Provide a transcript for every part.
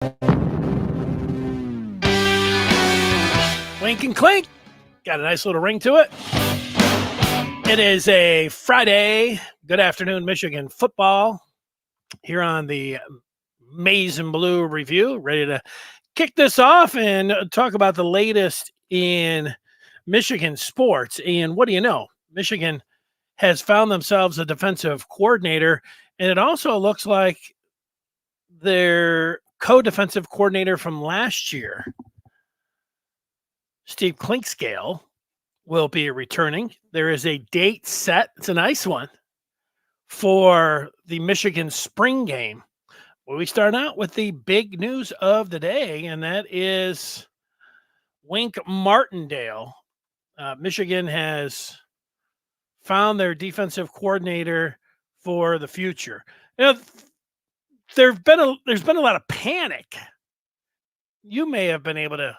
Wink and clink. Got a nice little ring to it. It is a Friday. Good afternoon, Michigan football. Here on the Maize and Blue review. Ready to kick this off and talk about the latest in Michigan sports. And what do you know? Michigan has found themselves a defensive coordinator. And it also looks like their co-defensive coordinator from last year, Steve Clinkscale, will be returning. There is a date set. It's a nice one for the Michigan spring game. Well, we start out with the big news of the day, and that is WInk Martindale. Michigan has found their defensive coordinator for the future. You know, there's been a lot of panic. You may have been able to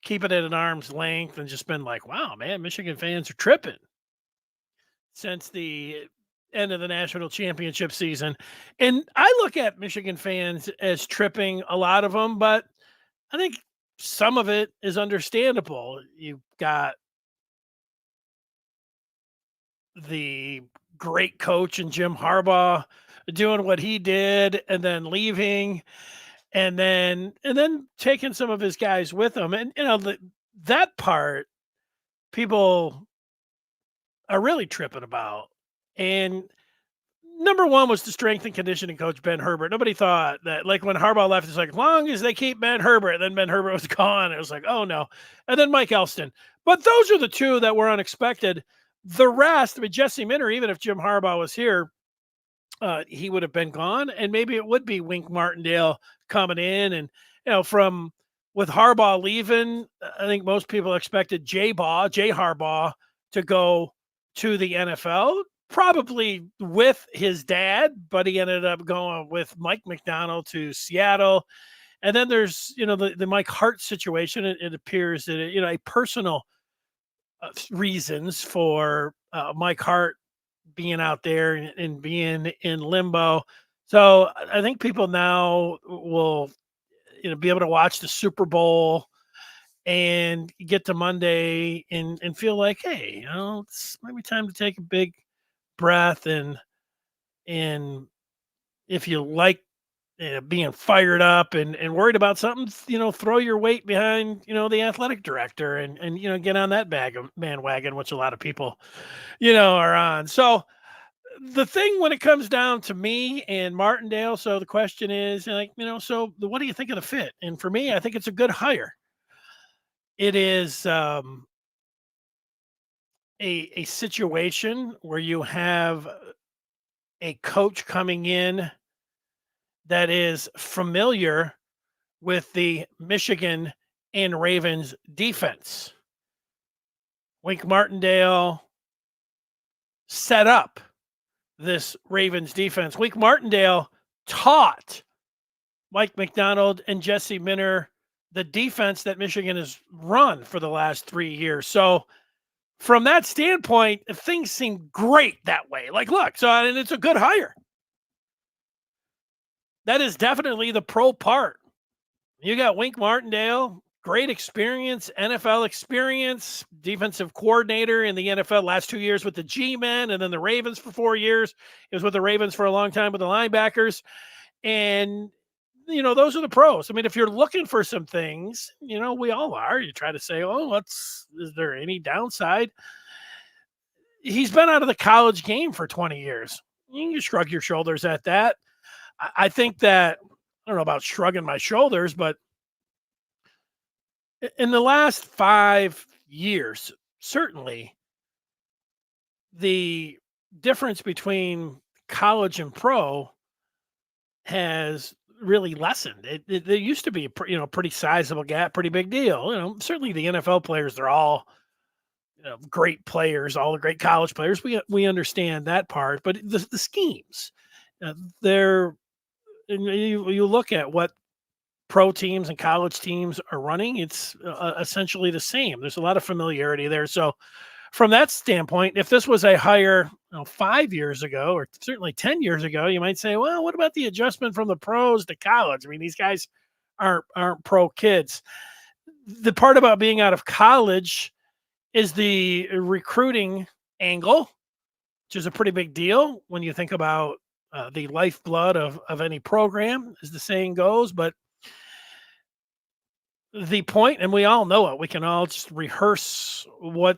keep it at an arm's length and just been like, wow, man, Michigan fans are tripping since the end of the national championship season. And I look at Michigan fans as tripping, a lot of them, but I think some of it is understandable. You've got the great coach and Jim Harbaugh doing what he did and then leaving and then taking some of his guys with him. And that part people are really tripping about. And number one was the strength and conditioning coach, Ben Herbert. Nobody thought that, like when Harbaugh left, it's like, as long as they keep Ben Herbert, then Ben Herbert was gone. It was like, oh no. And then Mike Elston. But those are the two that were unexpected. The rest, I mean, Jesse Minter, even if Jim Harbaugh was here, he would have been gone. And maybe it would be WInk Martindale coming in. And, with Harbaugh leaving, I think most people expected Jay Harbaugh to go to the NFL, probably with his dad, but he ended up going with Mike McDonald to Seattle. And then there's, the Mike Hart situation. It appears that, a personal reasons for Mike Hart being out there and being in limbo. So I think people now will, be able to watch the Super Bowl and get to Monday and feel like, hey, it's maybe time to take a big breath and if you like being fired up and worried about something, throw your weight behind, the athletic director and get on that bandwagon, which a lot of people, are on. So the thing when it comes down to me and Martindale, so the question is so what do you think of the fit? And for me, I think it's a good hire. It is a situation where you have a coach coming in that is familiar with the Michigan and Ravens defense. WInk Martindale set up this Ravens defense. WInk Martindale taught Mike McDonald and Jesse Minter the defense that Michigan has run for the last 3 years. So from that standpoint, things seem great that way. Like, look, and it's a good hire. That is definitely the pro part. You got WInk Martindale, great experience, NFL experience, defensive coordinator in the NFL last 2 years with the G-Men and then the Ravens for 4 years. He was with the Ravens for a long time with the linebackers. And, those are the pros. I mean, if you're looking for some things, we all are. You try to say, is there any downside? He's been out of the college game for 20 years. You can shrug your shoulders at that. I think that, I don't know about shrugging my shoulders, but in the last 5 years, certainly the difference between college and pro has really lessened. There used to be a pretty sizable gap, pretty big deal. Certainly the NFL players, they're all great players, all the great college players. We understand that part, but the schemes, they're, and you look at what pro teams and college teams are running, it's essentially the same. There's a lot of familiarity there. So from that standpoint, if this was a hire 5 years ago, or certainly 10 years ago, you might say, well, what about the adjustment from the pros to college? I mean, these guys aren't pro kids. The part about being out of college is the recruiting angle, which is a pretty big deal when you think about the lifeblood of any program, as the saying goes. But the point, and we all know it, we can all just rehearse what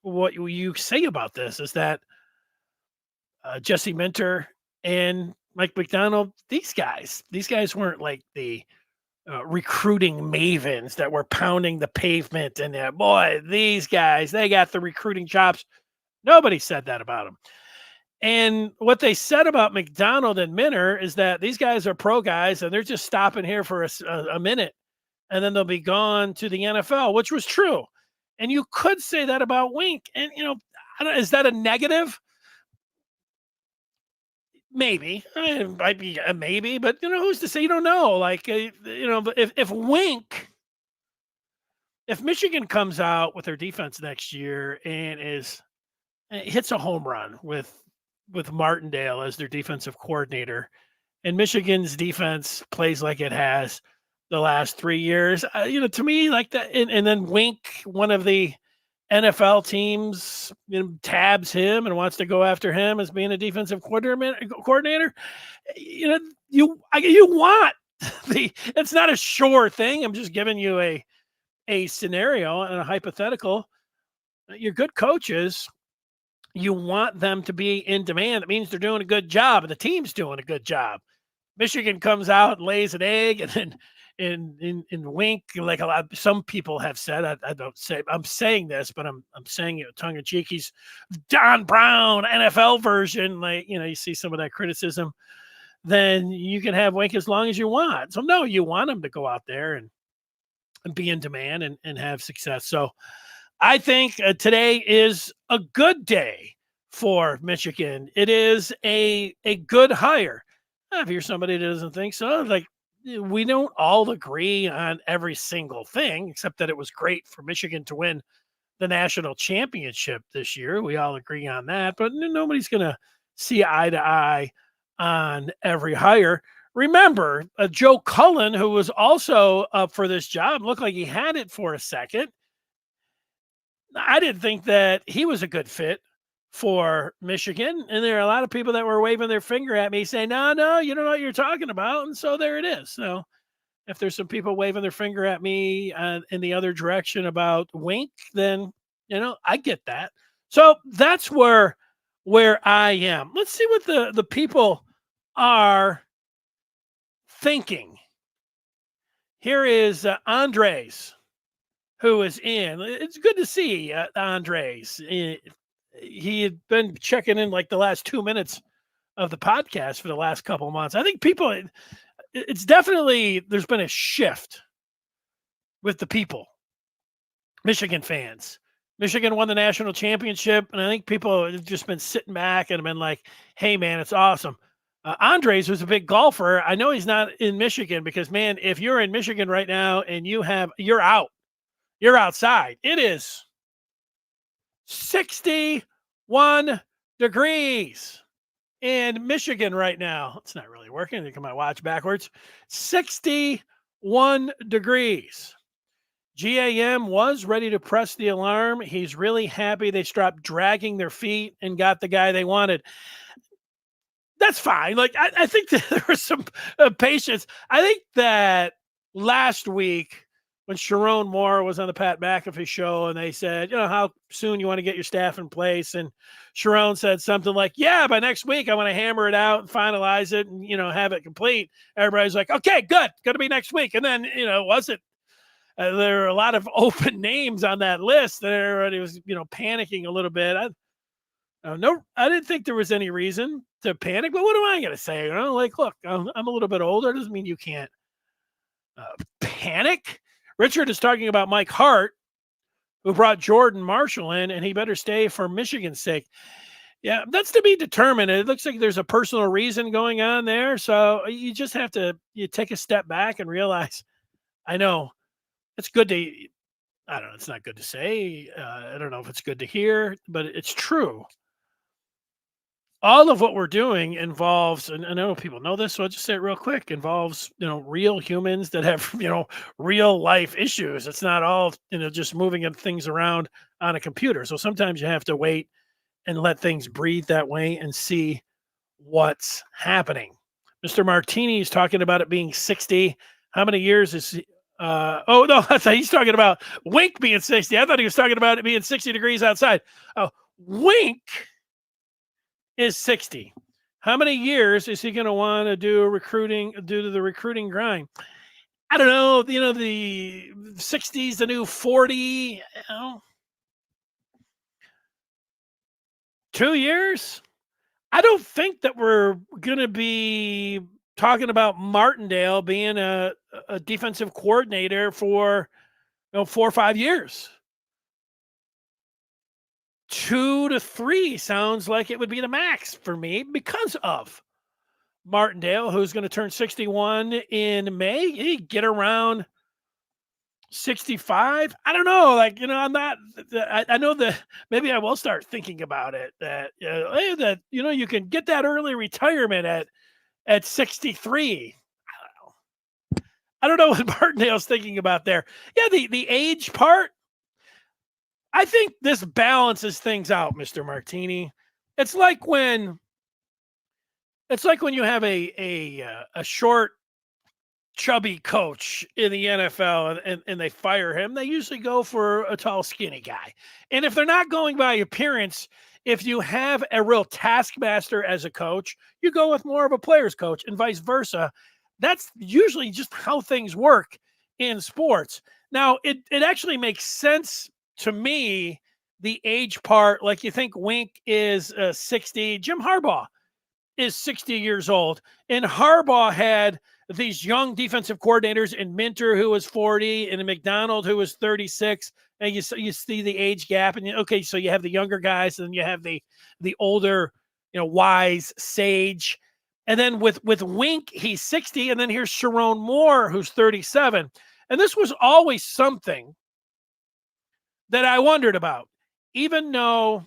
you say about this is that Jesse Minter and Mike McDonald, these guys weren't like the recruiting mavens that were pounding the pavement and boy, these guys, they got the recruiting chops. Nobody said that about them. And what they said about McDonald and Minter is that these guys are pro guys and they're just stopping here for a minute and then they'll be gone to the NFL, which was true. And you could say that about Wink. And, is that a negative? Maybe. It might be a maybe, but, who's to say? You don't know. Like, but if Michigan comes out with their defense next year and hits a home run with Martindale as their defensive coordinator, and Michigan's defense plays like it has the last 3 years, to me, like that, and then Wink, one of the NFL teams, tabs him and wants to go after him as being a defensive coordinator. You want it's not a sure thing. I'm just giving you a scenario and a hypothetical. Your good coaches, you want them to be in demand. That means they're doing a good job and the team's doing a good job. Michigan comes out and lays an egg, and then in Wink, like some people have said, I don't say I'm saying this, but I'm saying it tongue in cheek. He's Don Brown NFL version. Like, you see some of that criticism. Then you can have Wink as long as you want. So no, you want him to go out there and be in demand and have success. So I think today is a good day for Michigan. It is a good hire. If you're somebody that doesn't think so, like, we don't all agree on every single thing, except that it was great for Michigan to win the national championship this year. We all agree on that, but nobody's going to see eye to eye on every hire. Remember, Joe Cullen, who was also up for this job, looked like he had it for a second. I didn't think that he was a good fit for Michigan. And there are a lot of people that were waving their finger at me saying, no, you don't know what you're talking about. And so there it is. So if there's some people waving their finger at me in the other direction about Wink, then, I get that. So that's where I am. Let's see what the people are thinking. Here is Andres, who is in. It's good to see Andres. He had been checking in like the last 2 minutes of the podcast for the last couple of months. I think people, it's definitely, there's been a shift with the people, Michigan fans. Michigan won the national championship, and I think people have just been sitting back and have been like, hey, man, it's awesome. Andres was a big golfer. I know he's not in Michigan because, man, if you're in Michigan right now and you're out, you're outside. It is 61 degrees in Michigan right now. It's not really working. I think I might watch backwards. 61 degrees. GAM was ready to press the alarm. He's really happy they stopped dragging their feet and got the guy they wanted. That's fine. Like, I think that there was some patience. I think that last week when Sherrone Moore was on the Pat McAfee show and they said, how soon you want to get your staff in place? And Sherrone said something like, yeah, by next week, I want to hammer it out and finalize it and, have it complete. Everybody's like, okay, good. Going to be next week. And then, it wasn't. There are a lot of open names on that list that everybody was, panicking a little bit. I didn't think there was any reason to panic, but what am I going to say? Like, look, I'm a little bit older. It doesn't mean you can't panic. Richard is talking about Mike Hart, who brought Jordan Marshall in, and he better stay for Michigan's sake. Yeah, that's to be determined. It looks like there's a personal reason going on there. So you just have to take a step back and realize, I know it's good to, I don't know, it's not good to say. I don't know if it's good to hear, but it's true. all of what we're doing involves, and I know people know this, so I'll just say it real quick, involves, real humans that have, real life issues. It's not all, just moving of things around on a computer. So sometimes you have to wait and let things breathe that way and see what's happening. Mr. Martini is talking about it being 60. How many years is he? Oh no, he's talking about Wink being 60. I thought he was talking about it being 60 degrees outside. Oh, Wink is 60. How many years is he going to want to do recruiting due to the recruiting grind? I don't know. The 60s, the new 40, 2 years. I don't think that we're going to be talking about Martindale being a defensive coordinator for 4 or 5 years. 2 to 3 sounds like it would be the max for me because of Martindale, who's going to turn 61 in May. He get around 65. I don't know. Like, I'm not, I know that maybe I will start thinking about it that, hey, that, you can get that early retirement at 63. I don't know what Martindale's thinking about there. Yeah, the age part, I think this balances things out, Mr. Martini. It's like when you have a short, chubby coach in the NFL and they fire him. They usually go for a tall, skinny guy. And if they're not going by appearance, if you have a real taskmaster as a coach, you go with more of a player's coach and vice versa. That's usually just how things work in sports. Now, it actually makes sense to me, the age part. Like, you think Wink is 60, Jim Harbaugh is 60 years old. And Harbaugh had these young defensive coordinators in Minter, who was 40, and in McDonald, who was 36. And you see the age gap. And okay, so you have the younger guys, and then you have the older, wise sage. And then with Wink, he's 60. And then here's Sherrone Moore, who's 37. And this was always something that I wondered about. Even though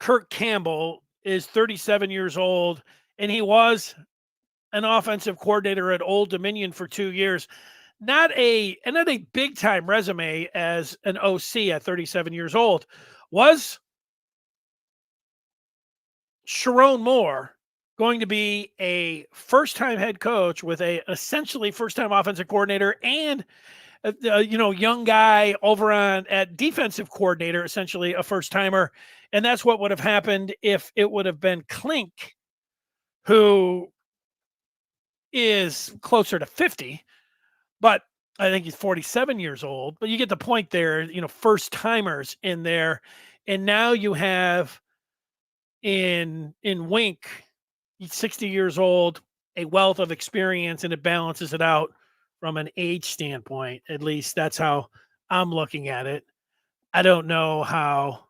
Kirk Campbell is 37 years old, and he was an offensive coordinator at Old Dominion for 2 years. Not a big time resume as an OC at 37 years old. Was Sherrone Moore going to be a first time head coach with a essentially first time offensive coordinator and young guy over on at defensive coordinator, essentially a first timer? And that's what would have happened if it would have been Klink, who is closer to 50, but I think he's 47 years old. But you get the point there, first timers in there. And now you have in Wink, he's 60 years old, a wealth of experience, and it balances it out from an age standpoint. At least that's how I'm looking at it. I don't know how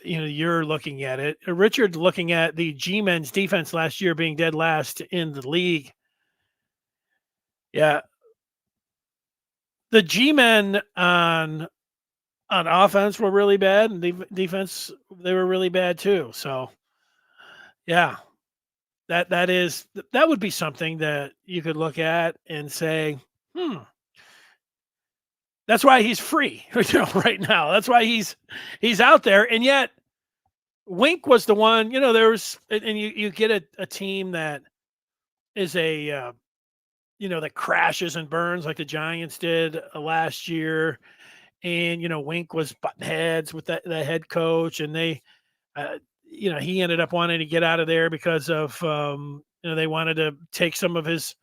you're looking at it. Richard looking at the G-men's defense last year being dead last in the league. Yeah, the G-men on offense were really bad, and defense, they were really bad too. So yeah, that would be something that you could look at and say, that's why he's free, right now. That's why he's out there. And yet Wink was the one, there was, and you get a team that is that crashes and burns like the Giants did last year. And, Wink was button heads with the head coach, and they, he ended up wanting to get out of there because of, they wanted to take some of his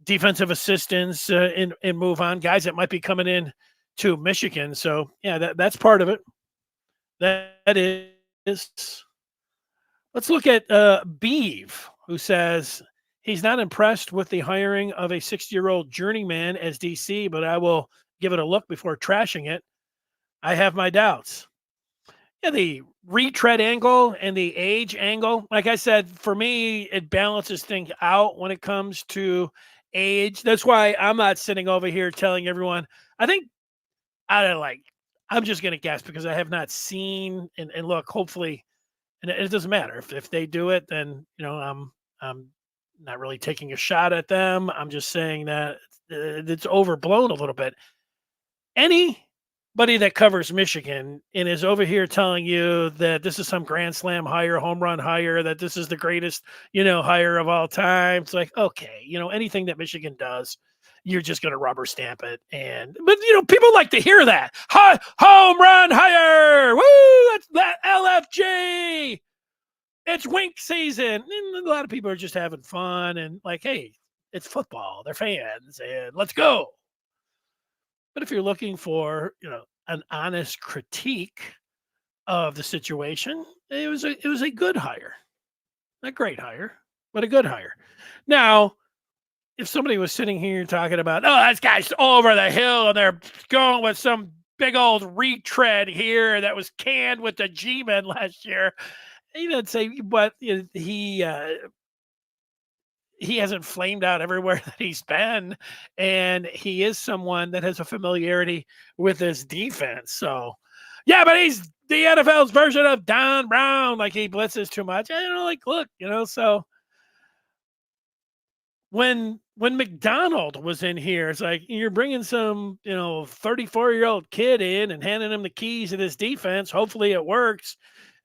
defensive assistants and move on, guys that might be coming in to Michigan. So yeah, that's part of it. That is. Let's look at Beeve, who says he's not impressed with the hiring of a 60-year-old journeyman as DC, but I will give it a look before trashing it. I have my doubts. Yeah, the retread angle and the age angle, like I said, for me, it balances things out when it comes to age. That's why I'm not sitting over here telling everyone. I think I'm just going to guess because I have not seen, and look, hopefully And it doesn't matter if they do it, then I'm not really taking a shot at them. I'm just saying that it's overblown a little bit. Anybody that covers Michigan and is over here telling you that this is some grand slam hire, home run hire, that this is the greatest, hire of all time. It's like, okay, anything that Michigan does, you're just going to rubber stamp it. But people like to hear that. Hi, home run hire. Woo! That's that LFG. It's wink season. And a lot of people are just having fun and like, hey, it's football. They're fans and let's go. But if you're looking for, an honest critique of the situation, it was a good hire. Not a great hire, but a good hire. Now, if somebody was sitting here talking about, oh, that guy's over the hill and they're going with some big old retread here that was canned with the G-Men last year, you'd say, but he hasn't flamed out everywhere that he's been, and he is someone that has a familiarity with his defense. So, yeah, but he's the NFL's version of Don Brown. Like he blitzes too much. Look, so when McDonald was in here, it's like you're bringing some 34-year-old kid in and handing him the keys to this defense. Hopefully it works.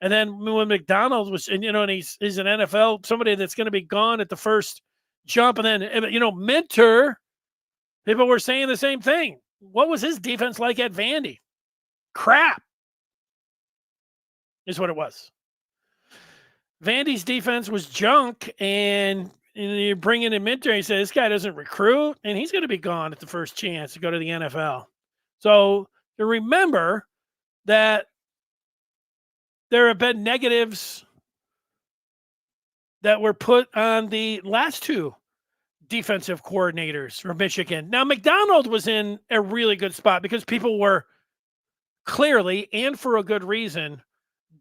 And then when McDonald was, and he's an NFL somebody that's going to be gone at the first jump, and then Minter, people were saying the same thing. What was his defense like at Vandy? Crap, is what it was. Vandy's defense was junk, and you're bringing in Minter. He said this guy doesn't recruit, and he's going to be gone at the first chance to go to the NFL. So to remember that there have been negatives that were put on the last two defensive coordinators for Michigan. Now, McDonald was in a really good spot because people were clearly, and for a good reason,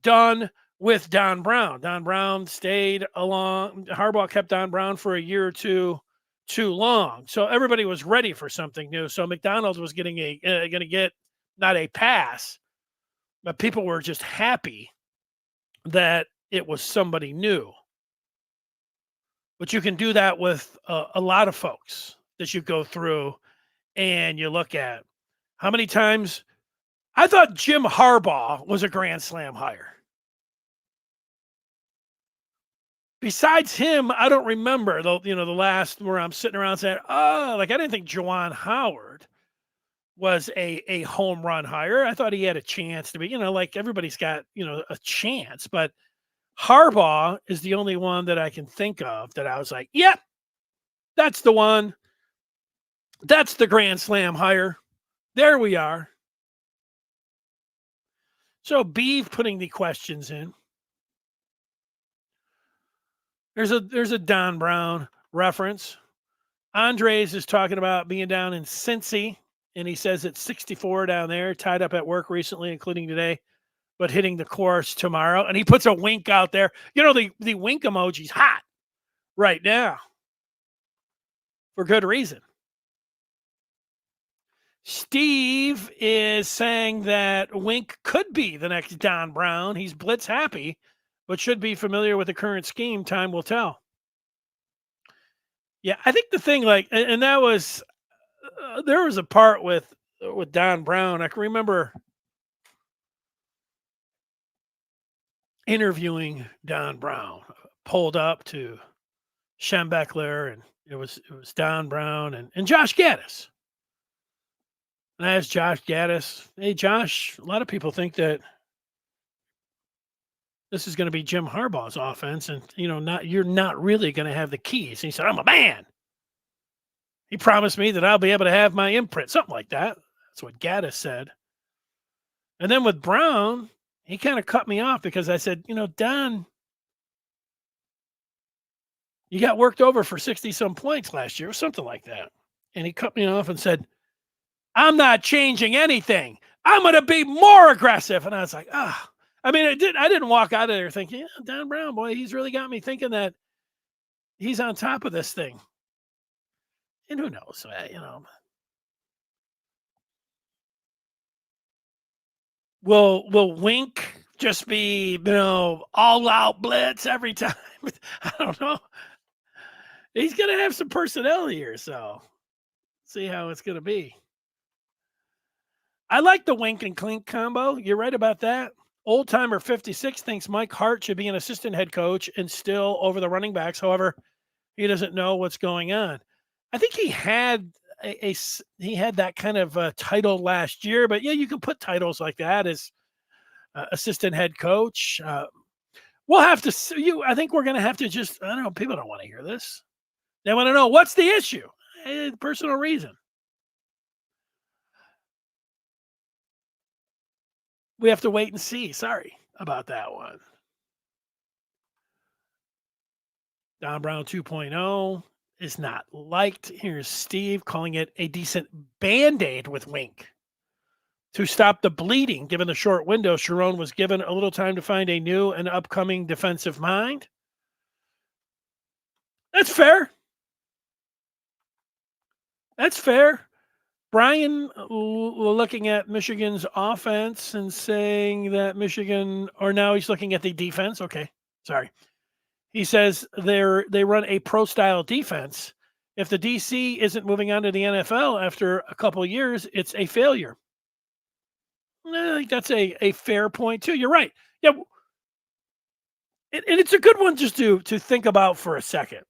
done with Don Brown. Don Brown stayed along. Harbaugh kept Don Brown for a year or two too long. So everybody was ready for something new. So McDonald was going to get not a pass, but people were just happy that it was somebody new. But you can do that with a lot of folks that you go through and you look at. How many times? I thought Jim Harbaugh was a grand slam hire. Besides him, I don't remember the last where I'm sitting around saying, oh, like I didn't think Juwan Howard was a home run hire. I thought he had a chance to be, like everybody's got, a chance, but Harbaugh is the only one that I can think of that I was like, yep, that's the one. That's the grand slam hire. There we are. So Beeve putting the questions in. There's a Don Brown reference. Andres is talking about being down in Cincy, and he says it's 64 down there, tied up at work recently, including today, but hitting the course tomorrow. And he puts a wink out there. The wink emoji's hot right now for good reason. Steve is saying that Wink could be the next Don Brown. He's blitz happy, but should be familiar with the current scheme. Time will tell. Yeah, I think the thing, and that was, there was a part with Don Brown. I can remember interviewing Don Brown, pulled up to Schembechler, and it was Don Brown and Josh Gaddis. And I asked Josh Gaddis, hey, Josh, a lot of people think that this is going to be Jim Harbaugh's offense, and you're not really going to have the keys. And he said, I'm a man. He promised me that I'll be able to have my imprint, something like that. That's what Gaddis said. And then with Brown, he kind of cut me off because I said, Don, you got worked over for 60-some points last year or something like that. And he cut me off and said, I'm not changing anything. I'm going to be more aggressive. And I was like, I didn't walk out of there thinking, Don Brown, boy, he's really got me thinking that he's on top of this thing. And who knows, Will Wink just be, all out blitz every time. I don't know. He's going to have some personnel here, so see how it's going to be. I like the wink and clink combo. You're right about that. Old timer 56 thinks Mike Hart should be an assistant head coach and still over the running backs. However, he doesn't know what's going on. I think he had he had that kind of title last year, but yeah, you can put titles like that as assistant head coach. We'll have to see you. I think we're going to have to just, I don't know, people don't want to hear this. They want to know what's the issue. Personal reason. We have to wait and see. Sorry about that one. Don Brown 2.0 is not liked. Here's Steve calling it a decent Band-Aid with Wink. To stop the bleeding, given the short window, Sherrone was given a little time to find a new and upcoming defensive mind. That's fair. That's fair. Brian looking at Michigan's offense and saying that Michigan, or now he's looking at the defense. Okay, sorry. He says they run a pro-style defense. If the DC isn't moving on to the NFL after a couple of years, it's a failure. I think that's a fair point too. You're right. Yeah, and it's a good one just to think about for a second.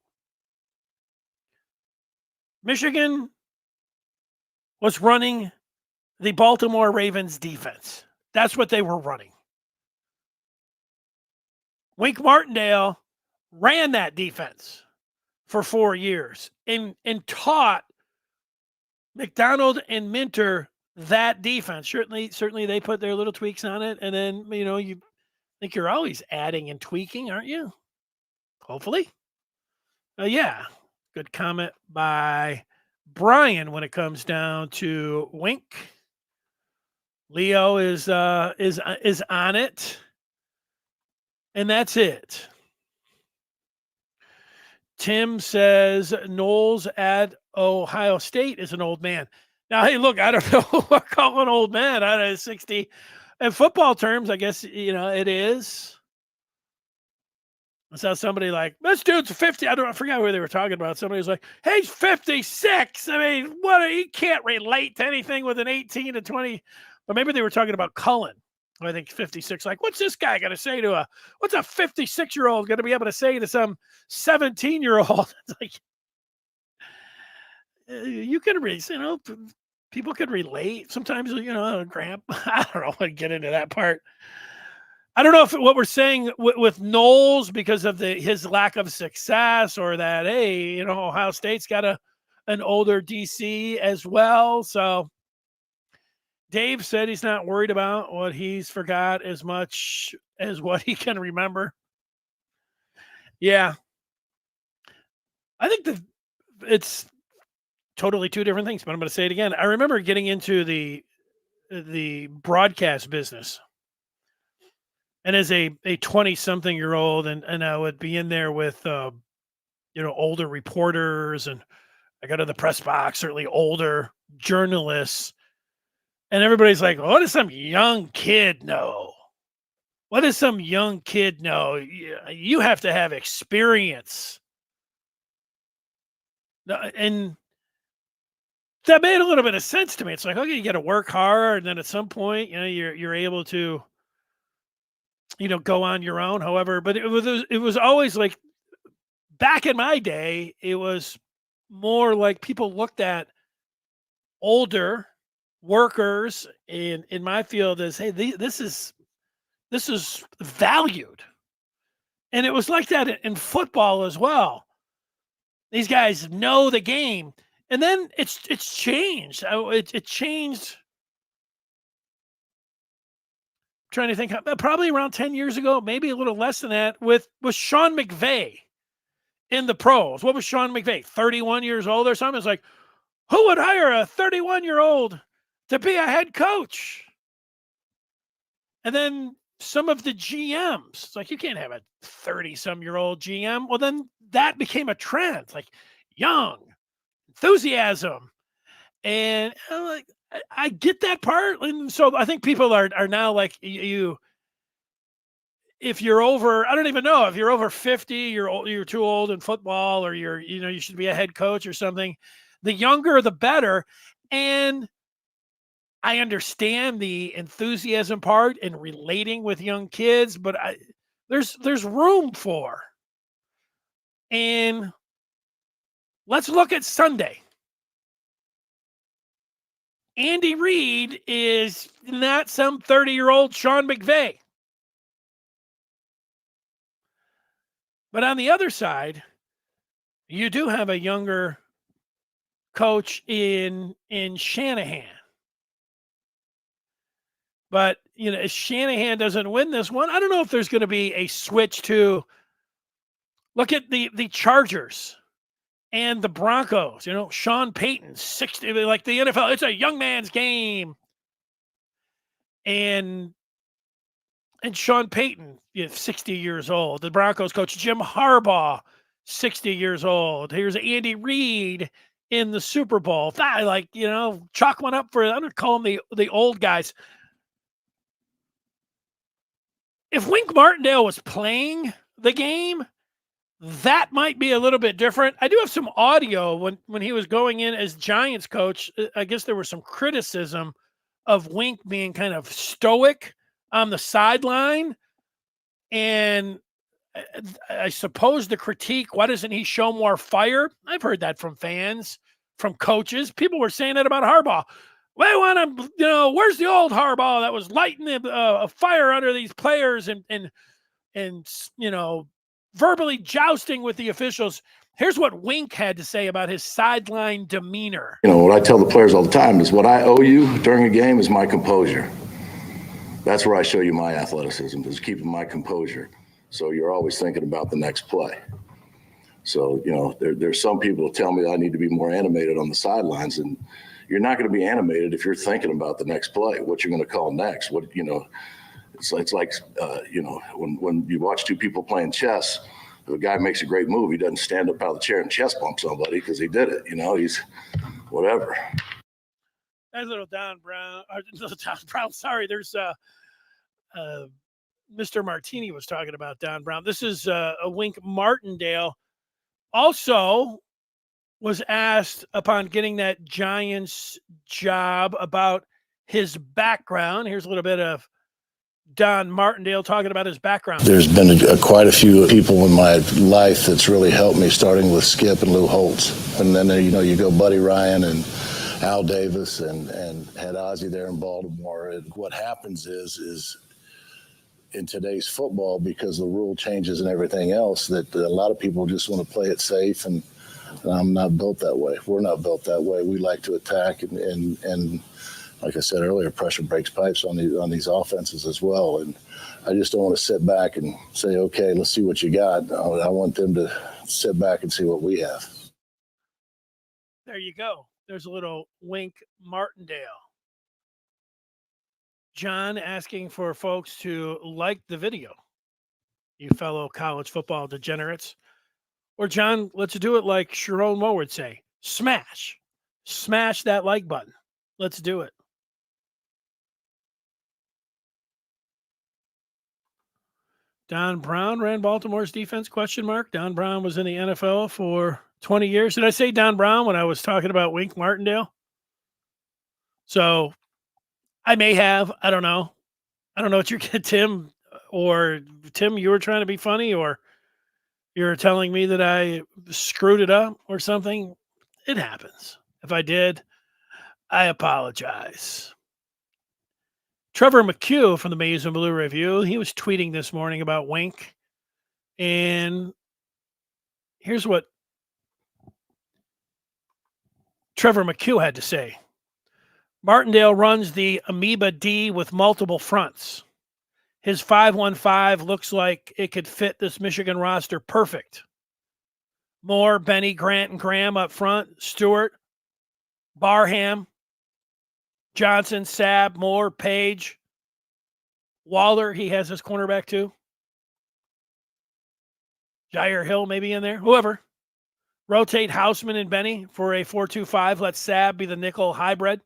Michigan was running the Baltimore Ravens defense. That's what they were running. Wink Martindale ran that defense for 4 years and taught McDonald and Minter that defense. Certainly they put their little tweaks on it. And then, you think you're always adding and tweaking, aren't you? Hopefully. Yeah. Good comment by Brian when it comes down to Wink. Leo is on it. And that's it. Tim says Knowles at Ohio State is an old man. Now, hey, look, I don't know what I call an old man out of 60. In football terms, I guess, it is. I saw somebody like, this dude's 50. I forgot who they were talking about. Somebody was like, hey, he's 56. I mean, he can't relate to anything with an 18 to 20. But maybe they were talking about Cullen. I think 56. Like, what's this guy going to say to what's a 56-year-old going to be able to say to some 17-year-old? It's like, you can people could relate. Sometimes, Grandpa, I don't know. I get into that part. I don't know if what we're saying with Knowles because of his lack of success or that, hey, Ohio State's got an older DC as well. So Dave said he's not worried about what he's forgot as much as what he can remember. Yeah. I think it's totally two different things, but I'm going to say it again. I remember getting into the broadcast business. And as a 20-something-year-old, and I would be in there with, older reporters, and I got to the press box, certainly older journalists, and everybody's like, what does some young kid know? What does some young kid know? You have to have experience. And that made a little bit of sense to me. It's like, okay, you got to work hard, and then at some point, you're able to go on your own. However, but it was always like back in my day, it was more like people looked at older workers in my field as, hey, this is valued. And it was like that in football as well. These guys know the game. And then it's changed. It changed. Trying to think, probably around 10 years ago, maybe a little less than that, with Sean McVay in the pros. What was Sean McVay? 31 years old or something? It's like, who would hire a 31-year-old to be a head coach? And then some of the GMs, it's like, you can't have a 30-some-year-old GM. Well, then that became a trend. It's like young, enthusiasm. And I'm like, I get that part. And so I think people are now like, you if you're over, I don't even know if you're over 50, you're too old in football, or you should be a head coach or something. The younger, the better. And I understand the enthusiasm part and relating with young kids, but there's room for. And let's look at Sunday. Andy Reid is not some 30-year-old Sean McVay. But on the other side, you do have a younger coach in Shanahan. But, if Shanahan doesn't win this one, I don't know if there's going to be a switch to look at the Chargers and the Broncos. Sean Payton, 60, like the NFL, it's a young man's game. And Sean Payton, 60 years old. The Broncos coach Jim Harbaugh, 60 years old. Here's Andy Reid in the Super Bowl. Chalk one up for, I'm going to call them the old guys. If WInk Martindale was playing the game, that might be a little bit different. I do have some audio when he was going in as Giants coach. I guess there was some criticism of WInk being kind of stoic on the sideline. And I suppose the critique, why doesn't he show more fire? I've heard that from fans, from coaches. People were saying that about Harbaugh. We want to, where's the old Harbaugh that was lighting a fire under these players and verbally jousting with the officials? Here's what WInk had to say about his sideline demeanor. What I tell the players all the time is what I owe you during a game is my composure. That's where I show you my athleticism, is keeping my composure. So you're always thinking about the next play. So, there's some people who tell me I need to be more animated on the sidelines, and you're not going to be animated if you're thinking about the next play, what you're going to call next. It's like when you watch two people playing chess, if a guy makes a great move, he doesn't stand up out of the chair and chest bump somebody because he did it. He's whatever. That's little Don Brown. Don Brown. Sorry, there's Mr. Martini was talking about Don Brown. This is a WInk Martindale. Also was asked upon getting that Giants job about his background. Here's a little bit of Don Martindale talking about his background. There's been quite a few people in my life that's really helped me, starting with Skip and Lou Holtz. And then, you go Buddy Ryan and Al Davis and had Ozzie there in Baltimore. And what happens is in today's football, because the rule changes and everything else, that a lot of people just want to play it safe, and I'm not built that way. We're not built that way. We like to attack, and like I said earlier, pressure breaks pipes on these offenses as well. And I just don't want to sit back and say, okay, let's see what you got. I want them to sit back and see what we have. There you go. There's a little WInk Martindale. John asking for folks to like the video, you fellow college football degenerates. Or John, let's do it like Sherrone Moore would say, smash that like button. Let's do it. Don Brown ran Baltimore's defense, ? Don Brown was in the NFL for 20 years. Did I say Don Brown when I was talking about WInk Martindale? So I may have. I don't know. I don't know what you're getting, Tim. Or Tim, you were trying to be funny, or you're telling me that I screwed it up or something. It happens. If I did, I apologize. Trevor McHugh from the Maize and Blue Review, he was tweeting this morning about WInk. And here's what Trevor McHugh had to say. Martindale runs the Amoeba D with multiple fronts. His 5-1-5 looks like it could fit this Michigan roster perfect. Moore, Benny, Grant, and Graham up front. Stewart, Barham, Johnson, Sabb, Moore, Page. Waller, he has his cornerback too. Jair Hill maybe in there. Whoever. Rotate Houseman and Benny for a 4-2-5. Let Sabb be the nickel hybrid.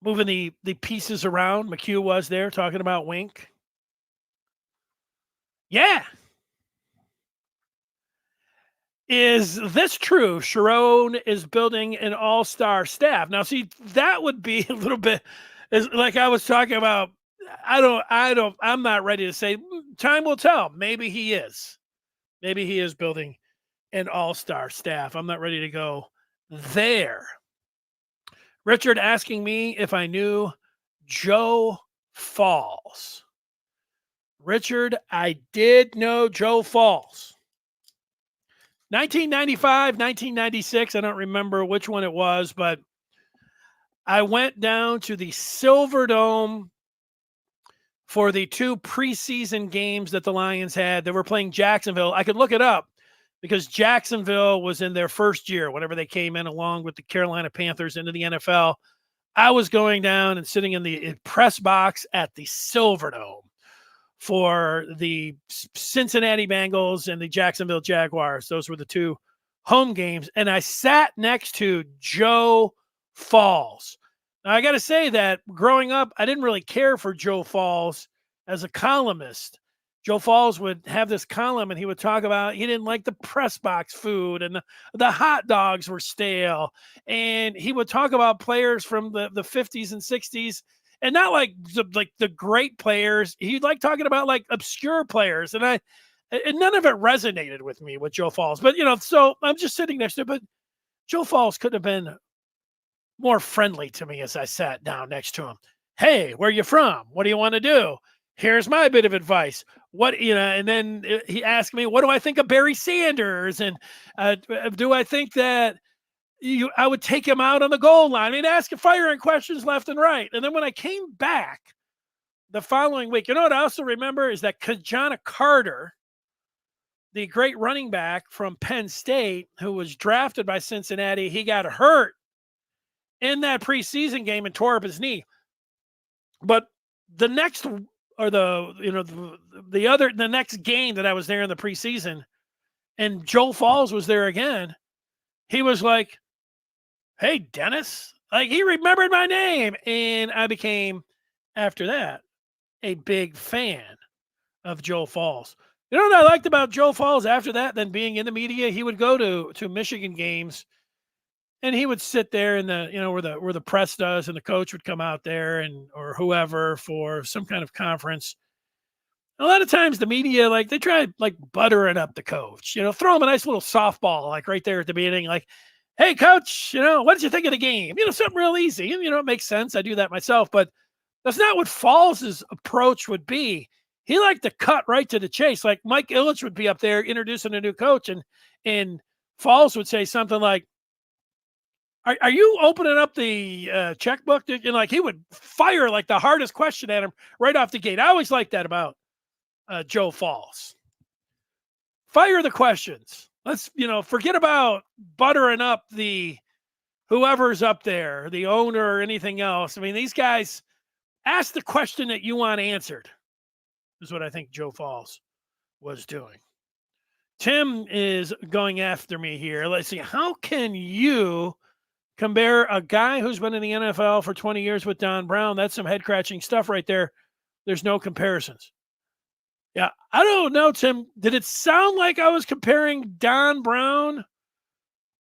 Moving the pieces around. McHugh was there talking about WInk. Yeah. Is this true? Sherrone is building an all-star staff. Now, see, that would be a little bit is like I was talking about. I'm not ready to say. Time will tell. Maybe he is. Maybe he is building an all-star staff. I'm not ready to go there. Richard asking me if I knew Joe Falls. Richard, I did know Joe Falls. 1995, 1996, I don't remember which one it was, but I went down to the Silverdome for the 2 preseason games that the Lions had. They were playing Jacksonville. I could look it up because Jacksonville was in their first year whenever they came in along with the Carolina Panthers into the NFL. I was going down and sitting in the press box at the Silverdome for the Cincinnati Bengals and the Jacksonville Jaguars. Those were the 2 home games. And I sat next to Joe Falls. Now, I got to say that growing up, I didn't really care for Joe Falls as a columnist. Joe Falls would have this column and he would talk about he didn't like the press box food and the hot dogs were stale. And he would talk about players from the 50s and 60s and not like the great players. He liked talking about like obscure players. And none of it resonated with me with Joe Falls. But, so I'm just sitting next to him. But Joe Falls could have been more friendly to me as I sat down next to him. Hey, where you from? What do you want to do? Here's my bit of advice. And then he asked me, what do I think of Barry Sanders? And do I think that I would take him out on the goal line? I mean, firing questions left and right. And then when I came back the following week, what I also remember is that Kajana Carter, the great running back from Penn State, who was drafted by Cincinnati, he got hurt in that preseason game and tore up his knee. But the next the next game that I was there in the preseason and Joe Falls was there again, he was like, hey, Dennis, like he remembered my name. And I became, after that, a big fan of Joe Falls. You know what I liked about Joe Falls after that, then being in the media? He would go to Michigan games and he would sit there in the, where the press does and the coach would come out there or whoever for some kind of conference. A lot of times the media, like they try like buttering up the coach, throw him a nice little softball, like right there at the beginning, like, hey coach, what did you think of the game? Something real easy. It makes sense. I do that myself, but that's not what Falls's approach would be. He liked to cut right to the chase. Like Mike Ilitch would be up there introducing a new coach and Falls would say something like, are you opening up the checkbook? And like he would fire like the hardest question at him right off the gate. I always liked that about Joe Falls. Fire the questions. Let's, forget about buttering up the whoever's up there, the owner or anything else. I mean, these guys ask the question that you want answered is what I think Joe Falls was doing. Tim is going after me here. Let's see. How can you compare a guy who's been in the NFL for 20 years with Don Brown? That's some head-scratching stuff right there. There's no comparisons. Yeah, I don't know, Tim. Did it sound like I was comparing Don Brown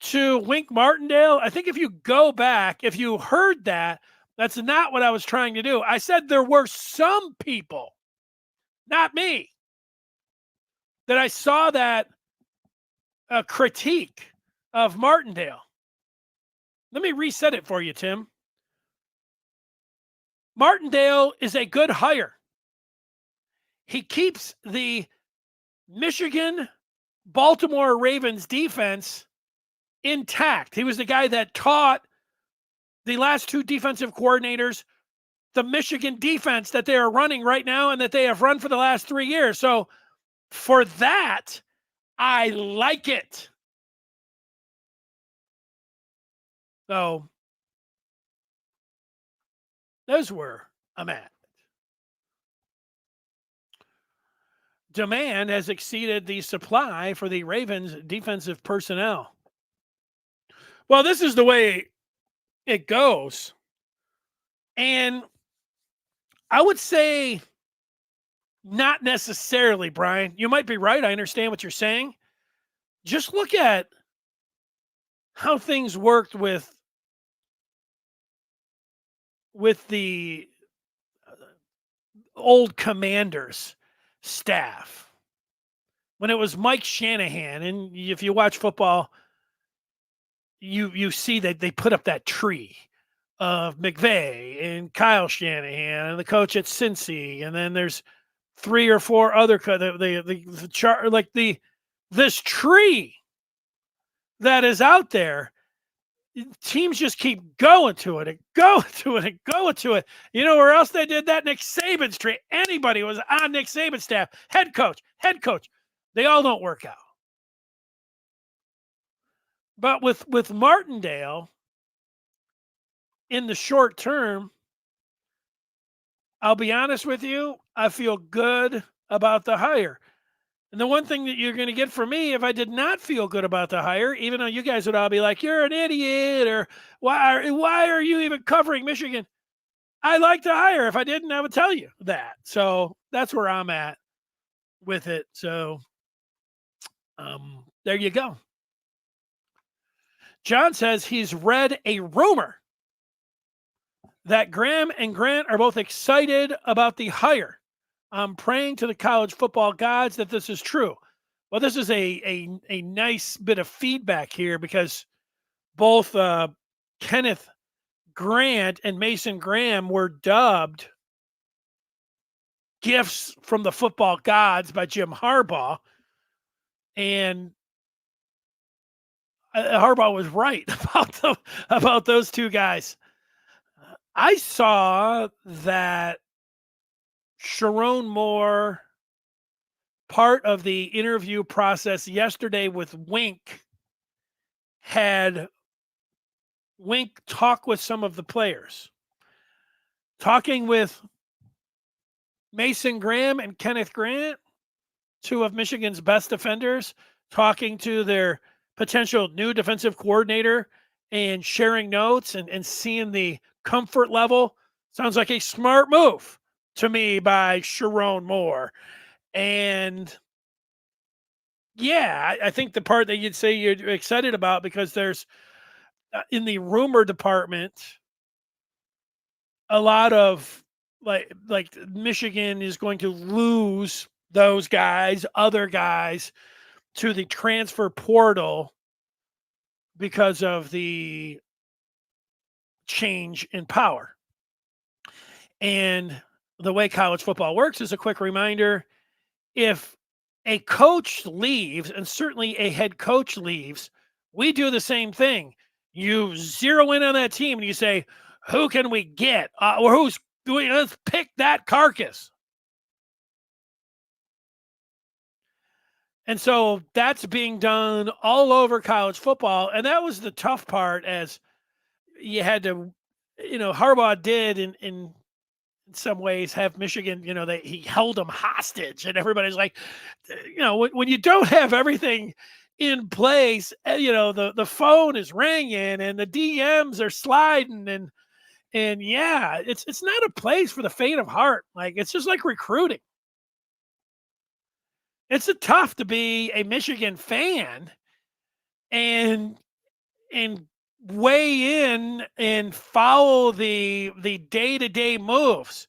to WInk Martindale? I think if you go back, if you heard that, that's not what I was trying to do. I said there were some people, not me, that I saw that critique of Martindale. Let me reset it for you, Tim. Martindale is a good hire. He keeps the Michigan Baltimore Ravens defense intact. He was the guy that taught the last 2 defensive coordinators the Michigan defense that they are running right now and that they have run for the last 3 years. So for that, I like it. So those were I'm at. Demand has exceeded the supply for the Ravens defensive personnel. Well, this is the way it goes. And I would say Not necessarily, Brian. You might be right. I understand what you're saying. Just look at how things worked with the old Commanders staff when it was Mike Shanahan. And if you watch football, you see that they put up that tree of McVay and Kyle Shanahan and the coach at Cincy, and then there's 3 or 4 other the chart, like this tree that is out there. Teams just keep going to it and going to it and going to it. You know where else they did that? Nick Saban's tree. Anybody was on Nick Saban's staff, head coach. They all don't work out. But with Martindale, in the short term, I'll be honest with you, I feel good about the hire. And the one thing that you're going to get from me, if I did not feel good about the hire, even though you guys would all be like, you're an idiot, or why are you even covering Michigan? I like the hire. If I didn't, I would tell you that. So that's where I'm at with it. So there you go. John says he's read a rumor that Graham and Grant are both excited about the hire. I'm praying to the college football gods that this is true. Well, this is a nice bit of feedback here because both Kenneth Grant and Mason Graham were dubbed gifts from the football gods by Jim Harbaugh. And Harbaugh was right about those two guys. I saw that Sherrone Moore, part of the interview process yesterday with WInk, had WInk talk with some of the players. Talking with Mason Graham and Kenneth Grant, 2 of Michigan's best defenders, talking to their potential new defensive coordinator and sharing notes and seeing the comfort level. Sounds like a smart move to me by Sherrone Moore. And yeah, I think the part that you'd say you're excited about, because there's in the rumor department, a lot of like Michigan is going to lose those guys, other guys, to the transfer portal because of the change in power. And the way college football works is a quick reminder. If a coach leaves, and certainly a head coach leaves, we do the same thing. You zero in on that team and you say, who can we get? Or who's doing, let's pick that carcass. And so that's being done all over college football. And that was the tough part, as you had to, Harbaugh did in some ways have Michigan, he held them hostage, and everybody's like, when you don't have everything in place, the phone is ringing and the DMs are sliding, and yeah, it's not a place for the faint of heart. Like, it's just like recruiting. It's tough to be a Michigan fan and weigh in and follow the day-to-day moves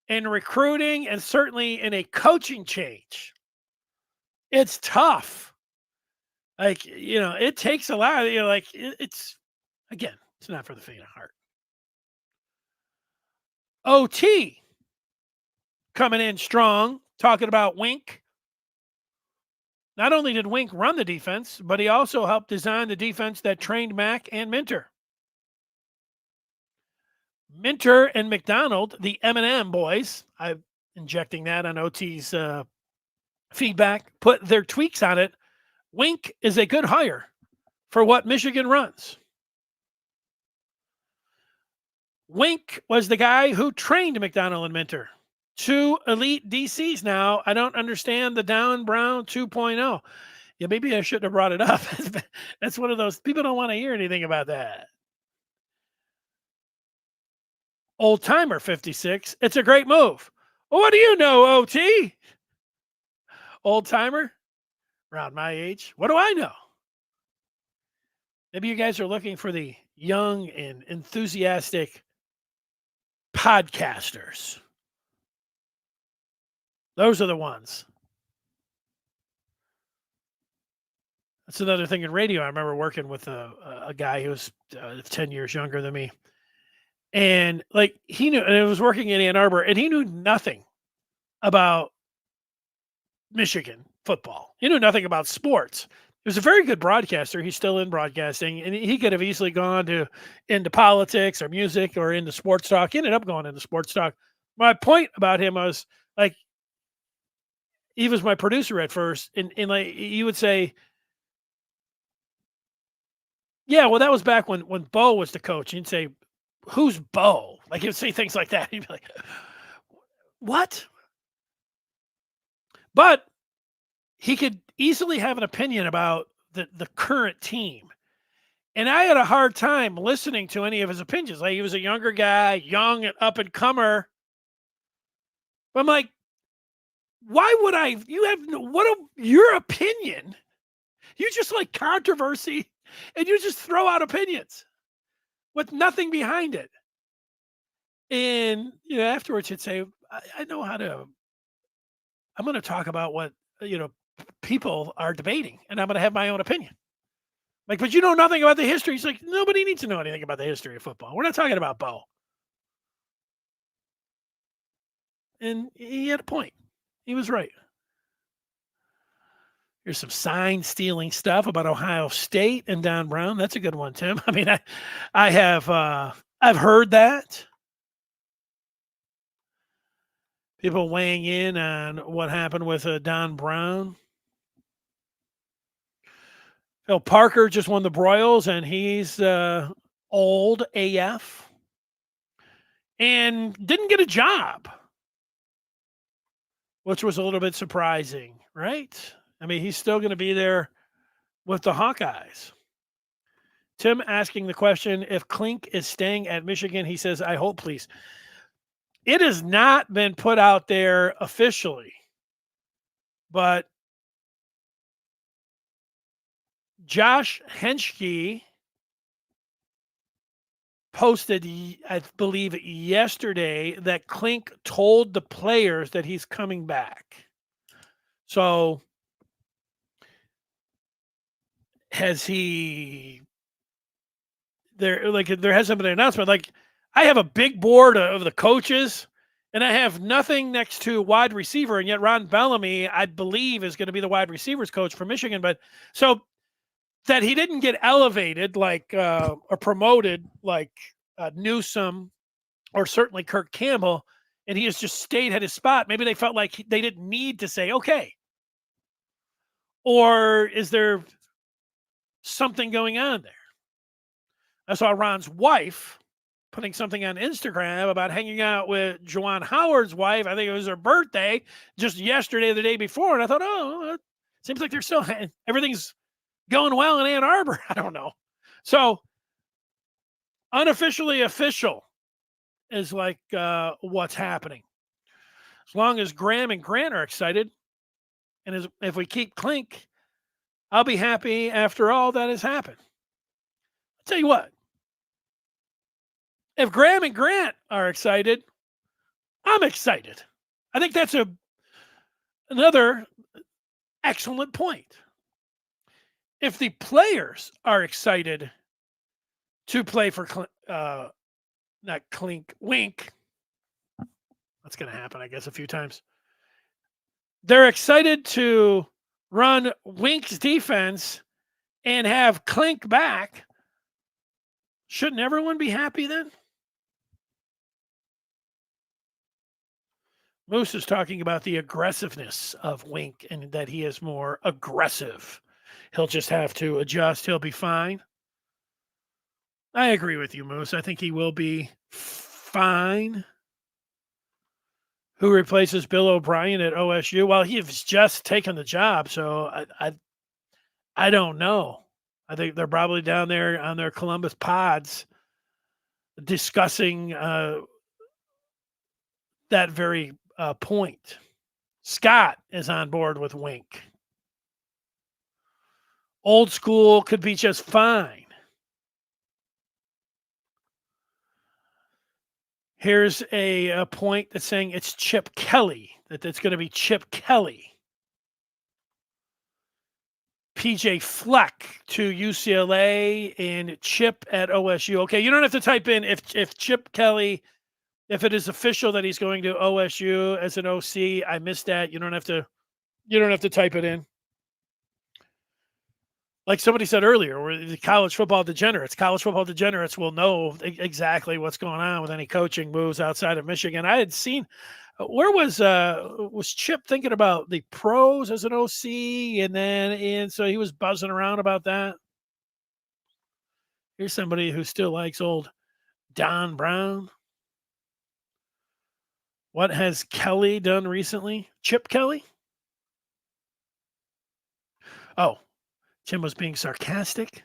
in recruiting, and certainly in a coaching change. It's tough. Like, it takes a lot. It's not for the faint of heart. OT coming in strong, talking about WInk. Not only did WInk run the defense, but he also helped design the defense that trained Mack and Minter. Minter and McDonald, the M&M boys, I'm injecting that on OT's feedback, put their tweaks on it. WInk is a good hire for what Michigan runs. WInk was the guy who trained McDonald and Minter. 2 elite DCs now. I don't understand the Down Brown 2.0. Yeah, maybe I shouldn't have brought it up. That's one of those, people don't want to hear anything about that. Old Timer 56. It's a great move. Well, what do you know, OT? Old timer around my age. What do I know? Maybe you guys are looking for the young and enthusiastic podcasters. Those are the ones. That's another thing in radio. I remember working with a guy who was 10 years younger than me. And like he knew, and it was working in Ann Arbor, and he knew nothing about Michigan football. He knew nothing about sports. He was a very good broadcaster. He's still in broadcasting, and he could have easily gone into politics or music or into sports talk. He ended up going into sports talk. My point about him was like he was my producer at first, and like he would say, "Yeah, well, that was back when Bo was the coach." He'd say, "Who's Bo?" Like he would say things like that. He'd be like, "What?" But he could easily have an opinion about the current team. And I had a hard time listening to any of his opinions. Like he was a younger guy, young and up and comer. But I'm like, why would I? You have your opinion. You just like controversy, and you just throw out opinions with nothing behind it. And afterwards, you'd say, I know how to. I'm going to talk about what people are debating, and I'm going to have my own opinion. Like, but you know nothing about the history. He's like, nobody needs to know anything about the history of football. We're not talking about Bo. And he had a point. He was right. Here's some sign stealing stuff about Ohio State and Don Brown. That's a good one, Tim. I mean, I have I've heard that. People weighing in on what happened with Don Brown. Phil Parker just won the Broyles, and he's old AF and didn't get a job, which was a little bit surprising, right? I mean, he's still going to be there with the Hawkeyes. Tim asking the question, if Klink is staying at Michigan, he says, I hope, please. It has not been put out there officially, but Josh Henschke posted, I believe, yesterday that Klink told the players that he's coming back. So has he there hasn't been an announcement. Like I have a big board of the coaches and I have nothing next to wide receiver. And yet Ron Bellamy, I believe, is going to be the wide receivers coach for Michigan. But so that he didn't get elevated like or promoted like Newsom or certainly Kirk Campbell, and he has just stayed at his spot. Maybe they felt like they didn't need to say, okay. Or is there something going on there? I saw Ron's wife putting something on Instagram about hanging out with Juwan Howard's wife. I think it was her birthday just yesterday, the day before. And I thought, oh, it seems like they're still, everything's going well in Ann Arbor. I don't know. So unofficially official is like what's happening. As long as Graham and Grant are excited, and if we keep Klink, I'll be happy after all that has happened. I'll tell you what. If Graham and Grant are excited, I'm excited. I think that's another excellent point. If the players are excited to play for not Klink, Wink, that's going to happen, I guess, a few times. They're excited to run Wink's defense and have Klink back. Shouldn't everyone be happy then? Moose is talking about the aggressiveness of Wink and that he is more aggressive. He'll just have to adjust. He'll be fine. I agree with you, Moose. I think he will be fine. Who replaces Bill O'Brien at OSU? Well, he's just taken the job, so I don't know. I think they're probably down there on their Columbus pods discussing that very point. Scott is on board with Wink. Old school could be just fine. Here's a point that's saying it's Chip Kelly, that it's going to be Chip Kelly. PJ Fleck to UCLA and Chip at OSU. Okay, you don't have to type in if Chip Kelly, if it is official that he's going to OSU as an OC. I missed that. You don't have to type it in. Like somebody said earlier, we're the college football degenerates will know exactly what's going on with any coaching moves outside of Michigan. I had seen, where was Chip thinking about the pros as an OC, and so he was buzzing around about that. Here's somebody who still likes old Don Brown. What has Kelly done recently? Chip Kelly? Oh, Jim was being sarcastic.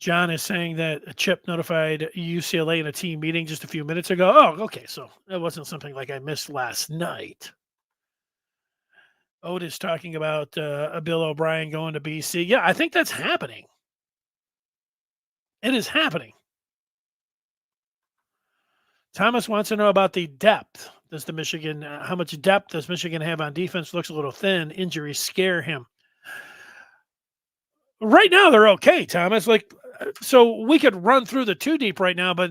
John is saying that Chip notified UCLA in a team meeting just a few minutes ago. Oh, okay. So that wasn't something like I missed last night. Otis talking about Bill O'Brien going to BC. Yeah, I think that's happening. It is happening. Thomas wants to know about the depth. Does how much depth does Michigan have on defense? Looks a little thin. Injuries scare him. Right now, they're okay, Thomas. So we could run through the 2 deep right now, but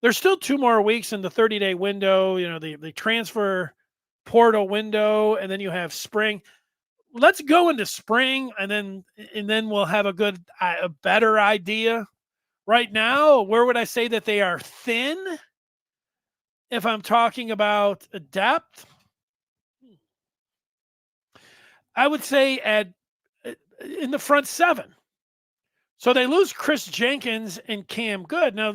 there's still 2 more weeks in the 30-day window. You know, the transfer portal window, and then you have spring. Let's go into spring, and then we'll have a better idea. Right now, where would I say that they are thin? If I'm talking about depth, I would say in the front 7. So they lose Chris Jenkins and Cam Good. Now,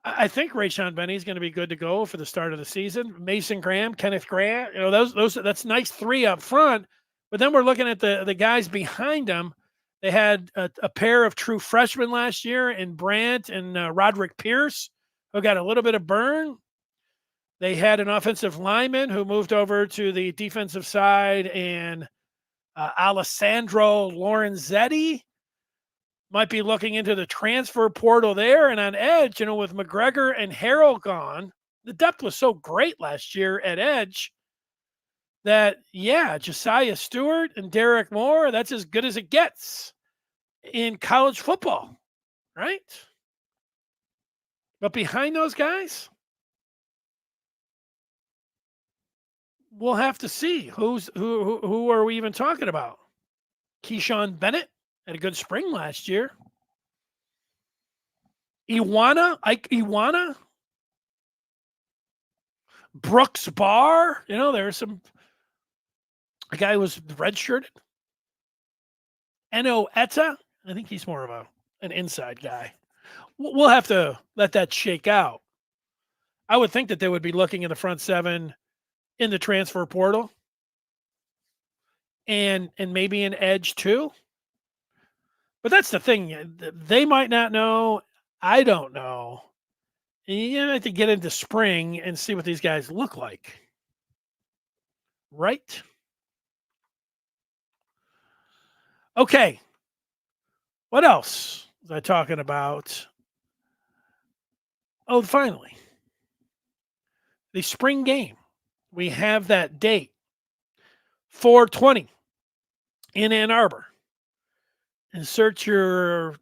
I think Rayshon Benny is going to be good to go for the start of the season. Mason Graham, Kenneth Grant, that's nice 3 up front. But then we're looking at the guys behind them. They had a pair of true freshmen last year in Brandt and Roderick Pierce, who got a little bit of burn. They had an offensive lineman who moved over to the defensive side, and Alessandro Lorenzetti might be looking into the transfer portal there. And on edge, with McGregor and Harrell gone, the depth was so great last year at edge that, Josiah Stewart and Derek Moore, that's as good as it gets in college football, right? But behind those guys, we'll have to see who are we even talking about. Keyshawn Bennett had a good spring last year. Ike Iwana, Brooks Barr. There's a guy who was redshirted. Eno Etta. I think he's more of an inside guy. We'll have to let that shake out. I would think that they would be looking in the front 7 in the transfer portal, and maybe an edge too. But that's the thing. They might not know. I don't know. You have to get into spring and see what these guys look like. Right? Okay. What else was I talking about? Oh, finally. The spring game. We have that date. 4/20 in Ann Arbor. Insert your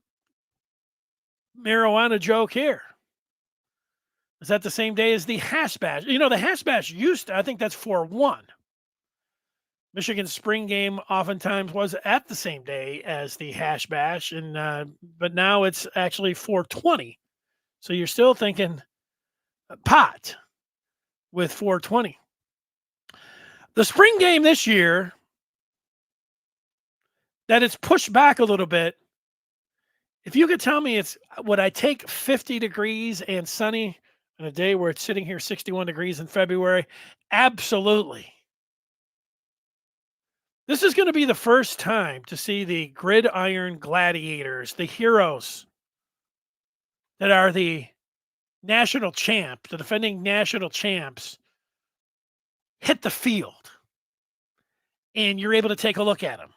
marijuana joke here. Is that the same day as the Hash Bash? The Hash Bash I think that's 4/1. Michigan's spring game oftentimes was at the same day as the Hash Bash, but now it's actually 4/20. So you're still thinking pot with 4/20. The spring game this year, that it's pushed back a little bit. If you could tell me would I take 50 degrees and sunny on a day where it's sitting here 61 degrees in February? Absolutely. This is going to be the first time to see the gridiron gladiators, the heroes that are the national champ, the defending national champs, hit the field and you're able to take a look at them.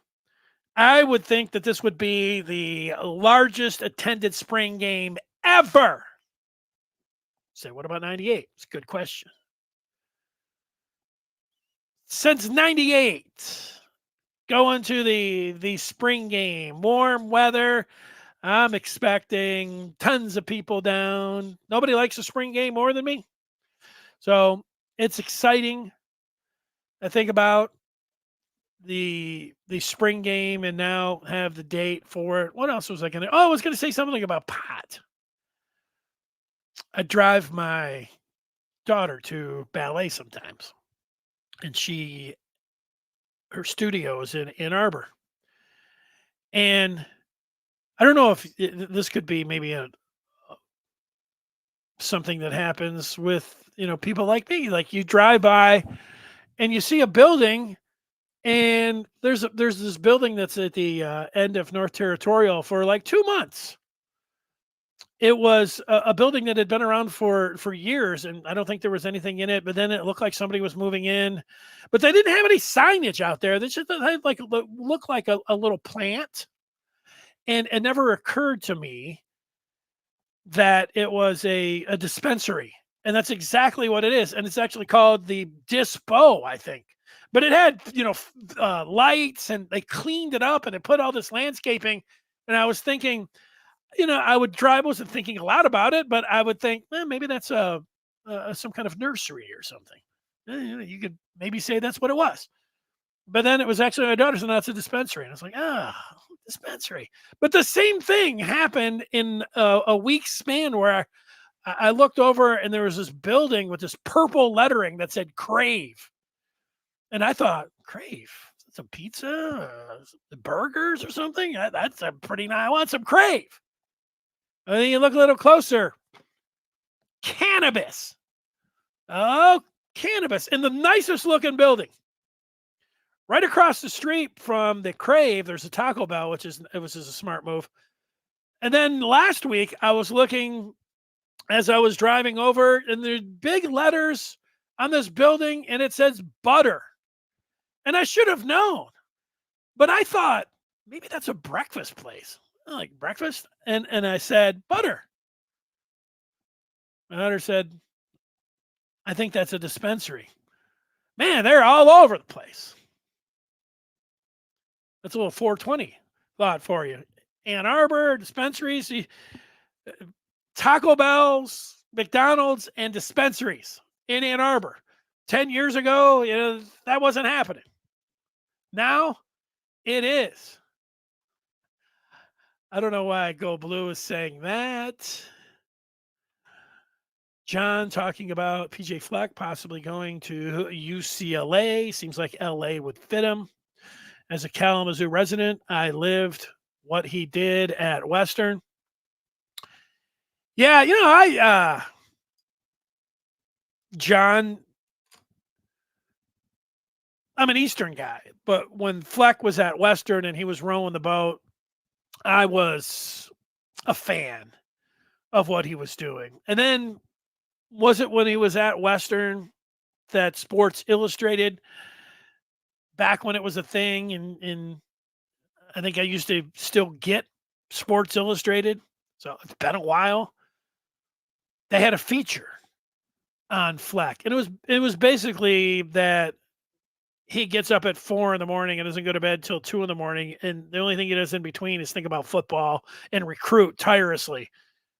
I would think that this would be the largest attended spring game ever. Say, what about 98? It's a good question. Since 98, going to the spring game, warm weather, I'm expecting tons of people down. Nobody likes a spring game more than me. So it's exciting. I think about the spring game and now have the date for it. What else was I going to? Oh, I was going to say something about pot. I drive my daughter to ballet sometimes, and her studio is in Ann Arbor. And I don't know if this could be maybe something that happens with, people like me. Like you drive by and you see a building, and there's this building that's at the end of North Territorial for like 2 months. It was a building that had been around for years, and I don't think there was anything in it. But then it looked like somebody was moving in, but they didn't have any signage out there. They just had like looked like a little plant, and it never occurred to me that it was a dispensary, and that's exactly what it is. And it's actually called the Dispo, I think. But it had lights, and they cleaned it up, and they put all this landscaping. And I was thinking, I wasn't thinking a lot about it, but I would think, maybe that's some kind of nursery or something. You could maybe say that's what it was. But then it was actually my daughter's, and that's a dispensary. And I was like, dispensary. But the same thing happened in a week span where I looked over and there was this building with this purple lettering that said Crave. And I thought, Crave? Some pizza? Burgers or something? That's a pretty nice. I want some Crave. And then you look a little closer. Cannabis. Oh, cannabis in the nicest looking building. Right across the street from the Crave, there's a Taco Bell, which is a smart move. And then last week, I was looking as I was driving over, and there's big letters on this building, and it says butter. And I should have known, but I thought maybe that's a breakfast place. I like breakfast, and I said butter. My daughter said, I think that's a dispensary. Man, they're all over the place. That's a little 420 thought for you. Ann Arbor, dispensaries, Taco Bells, McDonald's, and dispensaries in Ann Arbor. 10 years ago, that wasn't happening. Now it is. I don't know why Go Blue is saying that. John talking about PJ Fleck possibly going to UCLA. Seems like LA would fit him. As a Kalamazoo resident, I lived what he did at Western. Yeah, John, I'm an Eastern guy, but when Fleck was at Western and he was rowing the boat, I was a fan of what he was doing. And then was it when he was at Western that Sports Illustrated, back when it was a thing, and I think I used to still get Sports Illustrated, so it's been a while. They had a feature on Fleck, and it was basically that he gets up at 4 a.m. and doesn't go to bed till 2 a.m, and the only thing he does in between is think about football and recruit tirelessly.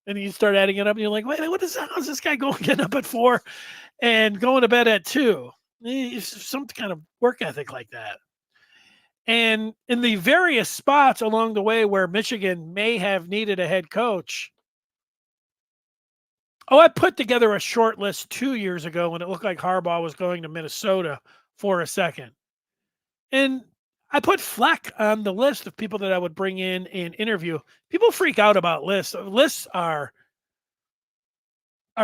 And you start adding it up, and you're like, wait, how's this guy getting up at 4 and going to bed at 2? Some kind of work ethic like that. And in the various spots along the way where Michigan may have needed a head coach, I put together a short list 2 years ago when it looked like Harbaugh was going to Minnesota for a second. And I put Fleck on the list of people that I would bring in and interview. People freak out about lists. Lists are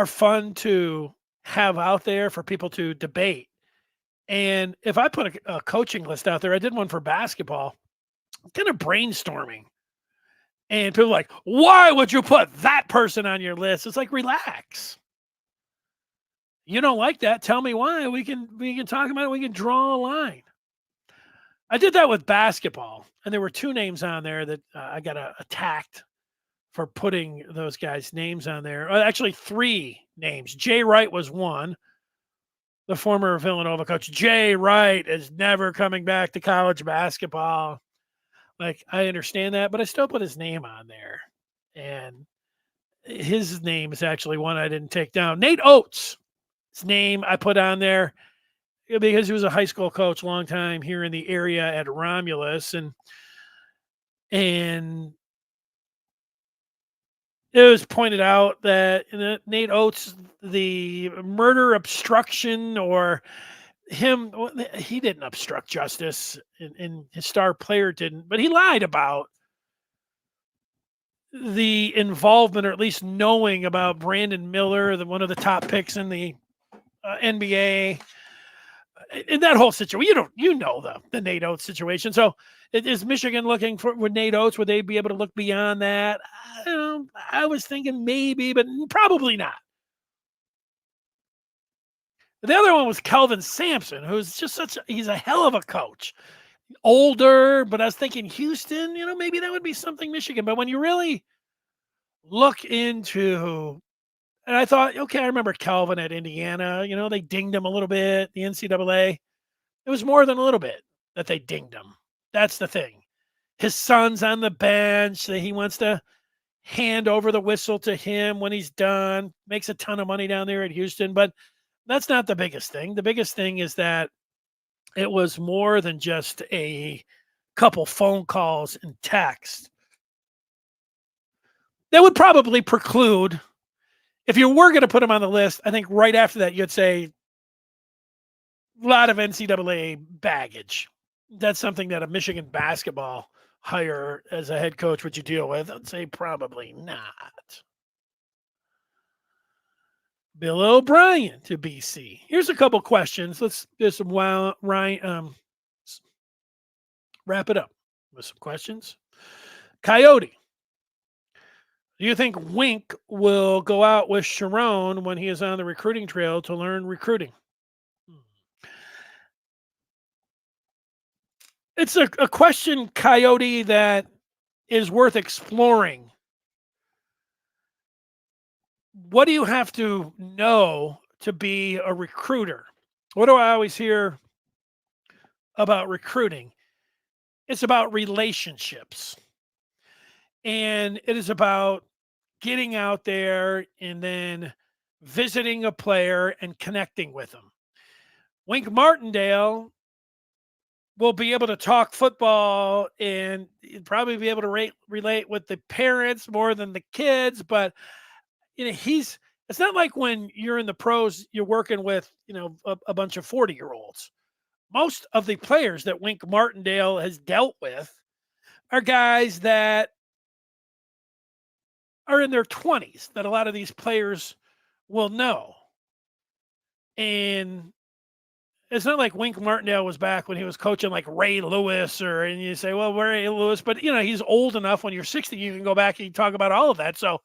fun to have out there for people to debate. And if I put a coaching list out there, I did one for basketball, kind of brainstorming. And people are like, why would you put that person on your list? It's like, relax. You don't like that. Tell me why. We can talk about it. We can draw a line. I did that with basketball, and there were 2 names on there that I got attacked for putting those guys' names on there. Actually, 3 names. Jay Wright was one, the former Villanova coach. Jay Wright is never coming back to college basketball. Like, I understand that, but I still put his name on there. And his name is actually one I didn't take down. Nate Oates, his name I put on there because he was a high school coach a long time here in the area at Romulus. And it was pointed out that Nate Oates, the murder obstruction or him, he didn't obstruct justice, and his star player didn't, but he lied about the involvement, or at least knowing about Brandon Miller, one of the top picks in the NBA, in that whole situation. You know the Nate Oates situation. So is Michigan looking for with Nate Oates? Would they be able to look beyond that? I was thinking maybe, but probably not. The other one was Kelvin Sampson, who's just he's a hell of a coach. Older, but I was thinking Houston, maybe that would be something Michigan. But when you really look into, and I thought, okay, I remember Kelvin at Indiana, they dinged him a little bit, the NCAA. It was more than a little bit that they dinged him. That's the thing. His son's on the bench, that he wants to hand over the whistle to him when he's done, makes a ton of money down there at Houston, but that's not the biggest thing. The biggest thing is that it was more than just a couple phone calls and text. That would probably preclude, if you were going to put him on the list, I think right after that, you'd say a lot of NCAA baggage. That's something that a Michigan basketball hire as a head coach would you deal with? I'd say probably not. Bill O'Brien to BC. Here's a couple questions. Let's do some wrap it up with some questions. Coyote. Do you think Wink will go out with Sherrone when he is on the recruiting trail to learn recruiting? It's a question, Coyote, that is worth exploring. What do you have to know to be a recruiter? What do I always hear about recruiting? It's about relationships. And it is about getting out there and then visiting a player and connecting with them. WInk Martindale will be able to talk football and probably be able to relate with the parents more than the kids, but it's not like when you're in the pros, you're working with, a bunch of 40-year-olds. Most of the players that WInk Martindale has dealt with are guys that are in their 20s that a lot of these players will know. And it's not like WInk Martindale was back when he was coaching like Ray Lewis, and you say, well, Ray Lewis, but he's old enough when you're 60, you can go back and talk about all of that. So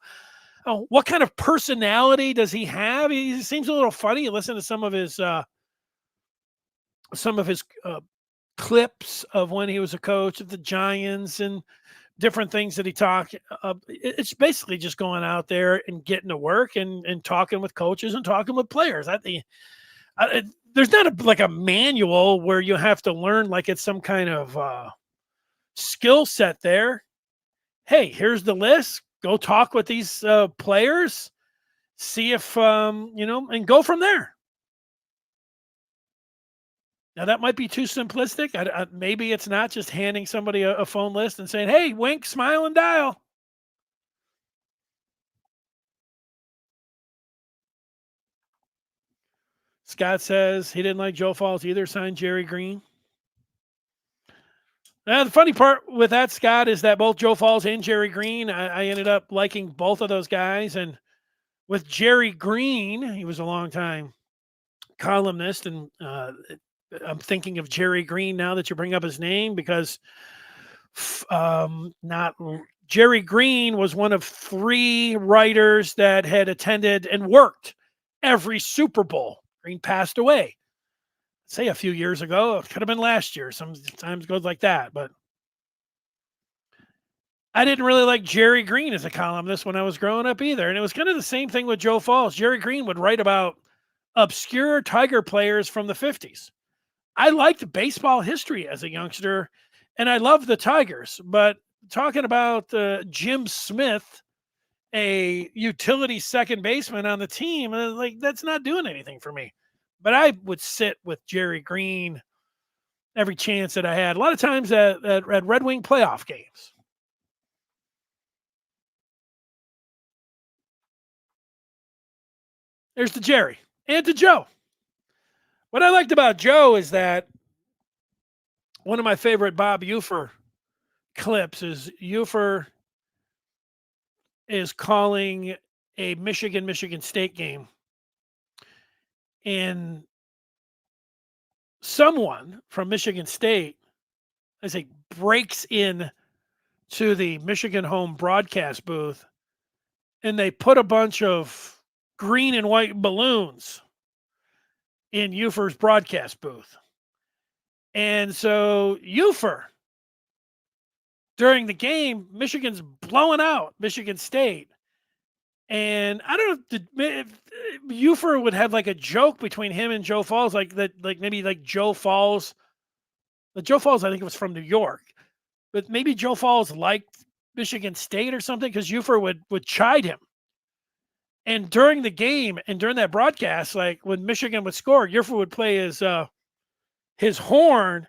what kind of personality does he have? He seems a little funny. You listen to some of his clips of when he was a coach of the Giants and different things that he talked. It's basically just going out there and getting to work and talking with coaches and talking with players. There's not a manual where you have to learn like it's some kind of skill set there. Hey, here's the list. Go talk with these players, see if, and go from there. Now, that might be too simplistic. Maybe it's not just handing somebody a phone list and saying, hey, Wink, smile, and dial. Scott says he didn't like Joe Falls either, signed Jerry Green. Now, the funny part with that, Scott, is that both Joe Falls and Jerry Green, I ended up liking both of those guys. And with Jerry Green, he was a long-time columnist, and I'm thinking of Jerry Green now that you bring up his name, because not Jerry Green was one of 3 writers that had attended and worked every Super Bowl. Green passed away, say a few years ago. It could have been last year. Sometimes goes like that. But I didn't really like Jerry Green as a columnist when I was growing up either. And it was kind of the same thing with Joe Falls. Jerry Green would write about obscure Tiger players from the 50s. I liked baseball history as a youngster, and I loved the Tigers. But talking about Jim Smith, a utility second baseman on the team, like that's not doing anything for me. But I would sit with Jerry Green every chance that I had. A lot of times at Red Wing playoff games. There's to Jerry and to Joe. What I liked about Joe is that one of my favorite Bob Ufer clips is Ufer is calling a Michigan State game, and someone from Michigan State, I say, breaks in to the Michigan home broadcast booth, and they put a bunch of green and white balloons in Ufer's broadcast booth. And so Ufer, during the game, Michigan's blowing out Michigan State. And I don't know if Ufer would have like a joke between him and Joe Falls, like that, like maybe like Joe Falls. But Joe Falls, I think, was from New York, but maybe Joe Falls liked Michigan State or something because Ufer would chide him. And during the game and during that broadcast, like when Michigan would score, Ufer would play his horn.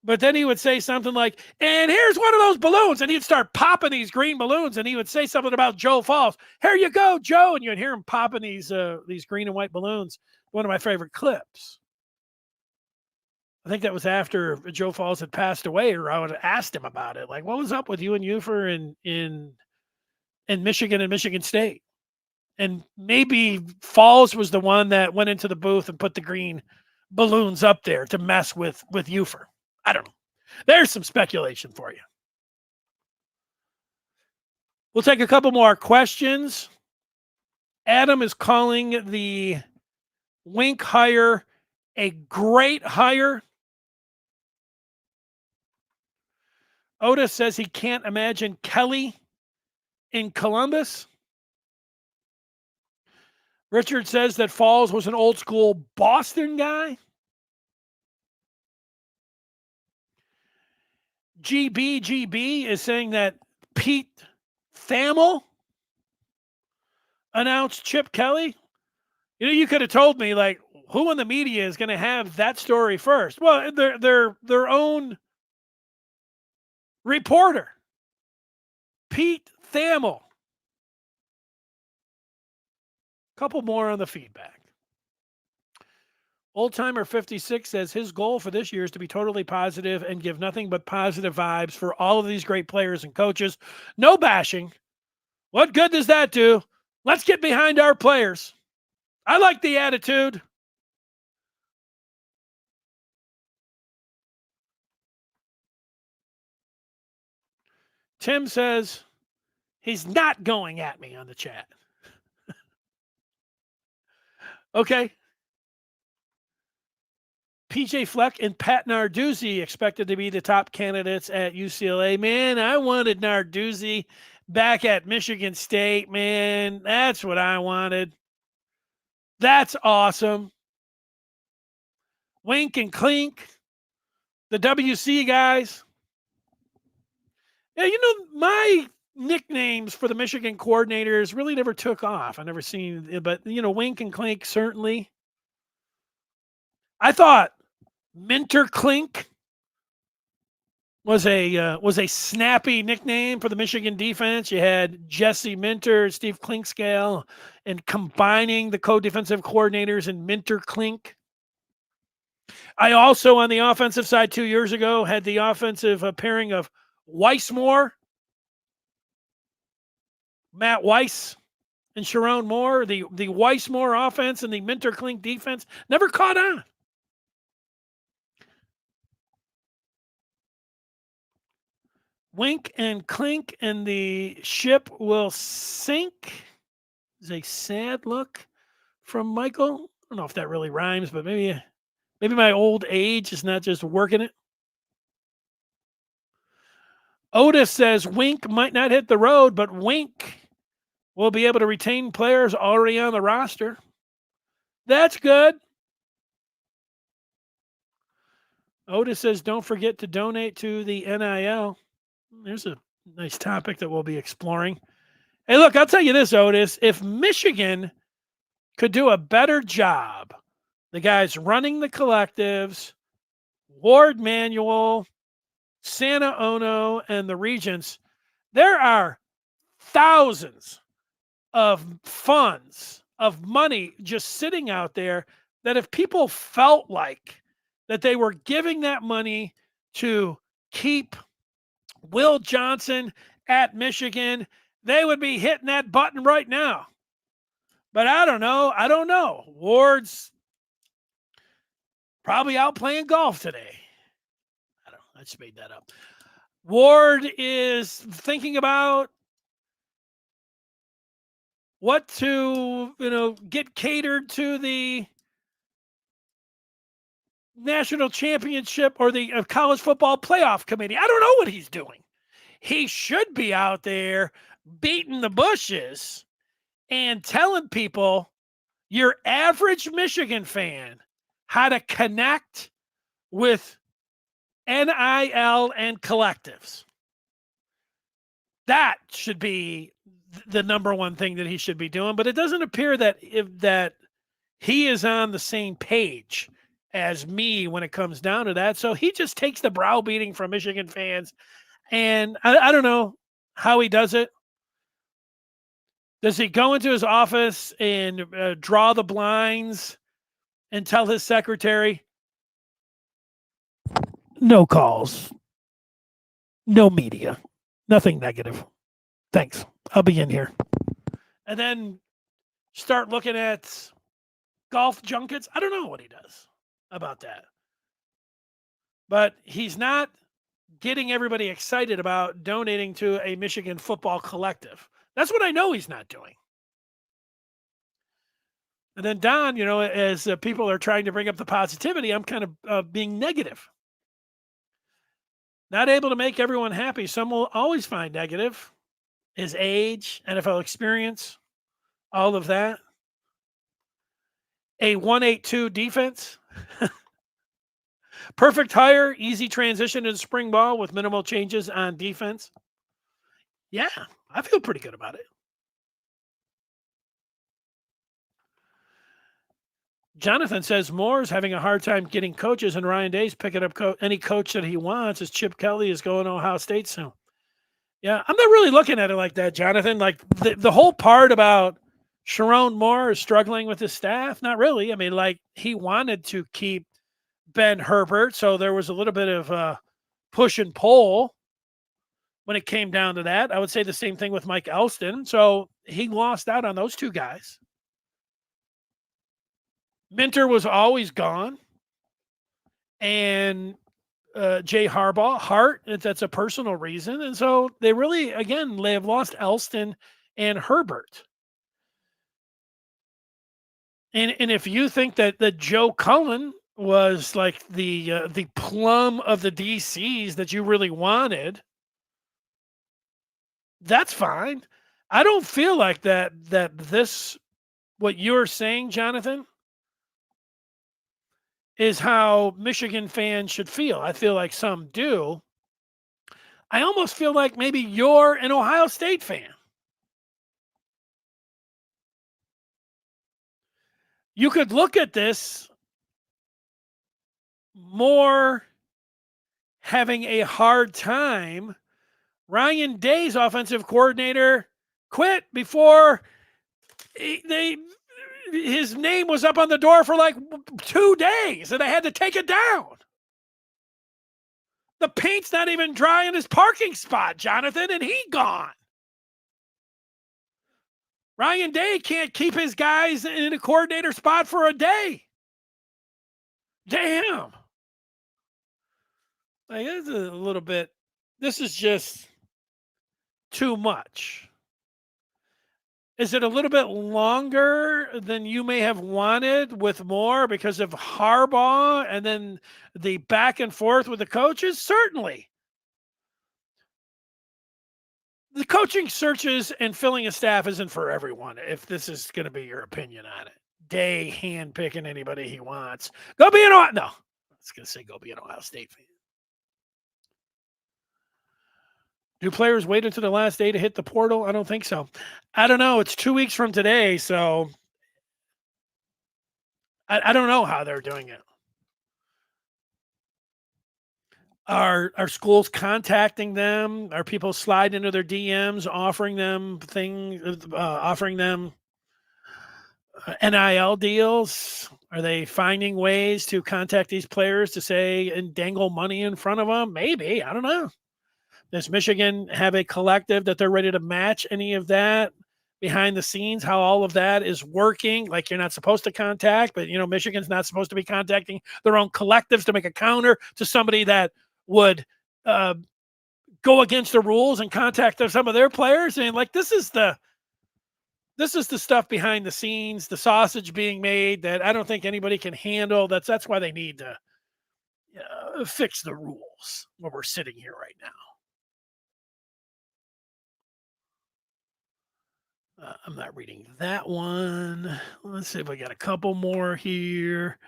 But then he would say something like, and here's one of those balloons. And he'd start popping these green balloons. And he would say something about Joe Falls. Here you go, Joe. And you'd hear him popping these green and white balloons. One of my favorite clips. I think that was after Joe Falls had passed away, or I would have asked him about it. Like, what was up with you and Ufer in Michigan and Michigan State? And maybe Falls was the one that went into the booth and put the green balloons up there to mess with Ufer. I don't know. There's some speculation for you. We'll take a couple more questions. Adam is calling the Wink hire a great hire. Otis says he can't imagine Kelly in Columbus. Richard says that Falls was an old school Boston guy. GB is saying that Pete Thamel announced Chip Kelly. You know, you could have told me, like, who in the media is going to have that story first? Well, their own reporter, Pete Thamel. Couple more on the feedback. Old Timer 56 says his goal for this year is to be totally positive and give nothing but positive vibes for all of these great players and coaches. No bashing. What good does that do? Let's get behind our players. I like the attitude. Tim says he's not going at me on the chat. Okay. PJ Fleck and Pat Narduzzi expected to be the top candidates at UCLA. Man, I wanted Narduzzi back at Michigan State, man. That's what I wanted. That's awesome. Wink and Clink, the WC guys. Yeah, you know, my nicknames for the Michigan coordinators really never took off. I never seen it, but, you know, Wink and Clink, certainly. I thought Minter Clink was a snappy nickname for the Michigan defense. You had Jesse Minter, Steve Clinkscale, and combining the co-defensive coordinators in Minter Clink. I also, on the offensive side 2 years ago, had the offensive pairing of Weissmore, Matt Weiss, and Sherrone Moore. The Weissmore offense and the Minter Clink defense never caught on. Wink and clink, and the ship will sink. Is a sad look from Michael. I don't know if that really rhymes, but maybe my old age is not just working it. Otis says Wink might not hit the road, but Wink will be able to retain players already on the roster. That's good. Otis says don't forget to donate to the NIL. There's a nice topic that we'll be exploring. Hey, look, I'll tell you this, Otis. If Michigan could do a better job, the guys running the collectives, Ward Manuel, Santa Ono, and the Regents, there are thousands of funds, of money just sitting out there that if people felt like that they were giving that money to keep Will Johnson at Michigan, they would be hitting that button right now. But I don't know. Ward's probably out playing golf today. I don't know. I just made that up. Ward is thinking about what to, get catered to the national championship or the college football playoff committee. I don't know what he's doing. He should be out there beating the bushes and telling people, your average Michigan fan, how to connect with NIL and collectives. That should be the number one thing that he should be doing, but it doesn't appear that he is on the same page as me when it comes down to that. So he just takes the browbeating from Michigan fans, and I don't know how he does it. Does he go into his office and draw the blinds and tell his secretary, no calls, no media, nothing negative. Thanks. I'll be in here. And then start looking at golf junkets. I don't know what he does about that. But he's not getting everybody excited about donating to a Michigan football collective. That's what I know he's not doing. And then Don, as people are trying to bring up the positivity, I'm kind of being negative. Not able to make everyone happy. Some will always find negative. His age, NFL experience, all of that. A 1-8-2 defense. Perfect hire, easy transition in spring ball with minimal changes on defense. Yeah, I feel pretty good about it. Jonathan says Moore's having a hard time getting coaches, and Ryan Day's picking up any coach that he wants as Chip Kelly is going to Ohio State soon. Yeah, I'm not really looking at it like that, Jonathan. Like the whole part about Sherrone Moore is struggling with his staff, not really. I mean, like he wanted to keep Ben Herbert, so there was a little bit of push and pull when it came down to that. I would say the same thing with Mike Elston. So he lost out on those two guys. Minter was always gone. And Jay Harbaugh, Hart, that's a personal reason. And so they really, again, they have lost Elston and Herbert. And if you think that Joe Cullen was like the plum of the DCs that you really wanted, that's fine. I don't feel like that this, what you're saying, Jonathan, is how Michigan fans should feel. I feel like some do. I almost feel like maybe you're an Ohio State fan. You could look at this more having a hard time. Ryan Day's offensive coordinator quit before his name was up on the door for like 2 days, and I had to take it down. The paint's not even dry in his parking spot, Jonathan, and he gone. Ryan Day can't keep his guys in a coordinator spot for a day. Damn. Like, it's a little bit this is just too much. Is it a little bit longer than you may have wanted with Moore because of Harbaugh and then the back and forth with the coaches? Certainly. The coaching searches and filling a staff isn't for everyone, if this is going to be your opinion on it. Day handpicking anybody he wants. Go be an Ohio. No, I was going to say go be an Ohio State fan. Do players wait until the last day to hit the portal? I don't think so. I don't know. It's 2 weeks from today, so I don't know how they're doing it. Are schools contacting them? Are people sliding into their DMs, offering them things, offering them NIL deals? Are they finding ways to contact these players to say and dangle money in front of them? Maybe. I don't know. Does Michigan have a collective that they're ready to match any of that behind the scenes? How all of that is working? Like you're not supposed to contact, but Michigan's not supposed to be contacting their own collectives to make a counter to somebody that would go against the rules and contact some of their players. And like this is the stuff behind the scenes, the sausage being made that I don't think anybody can handle. That's why they need to fix the rules where we're sitting here right now. I'm not reading that one. Let's see if we got a couple more here.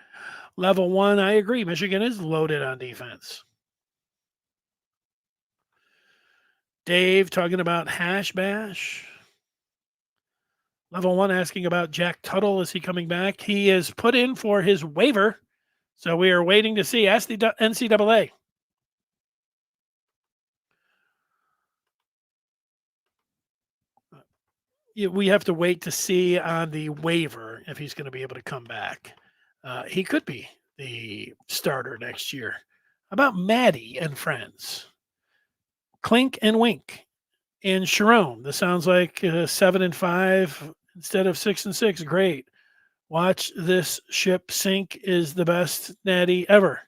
Level 1, I agree. Michigan is loaded on defense. Dave talking about Hash Bash. Level 1 asking about Jack Tuttle. Is he coming back? He is put in for his waiver. So we are waiting to see. Ask the NCAA. We have to wait to see on the waiver if he's going to be able to come back. He could be the starter next year. How about Maddie and friends? Clink and Wink and Sherrone. This sounds like 7-5 instead of 6-6. Great. Watch this ship sink is the best natty ever.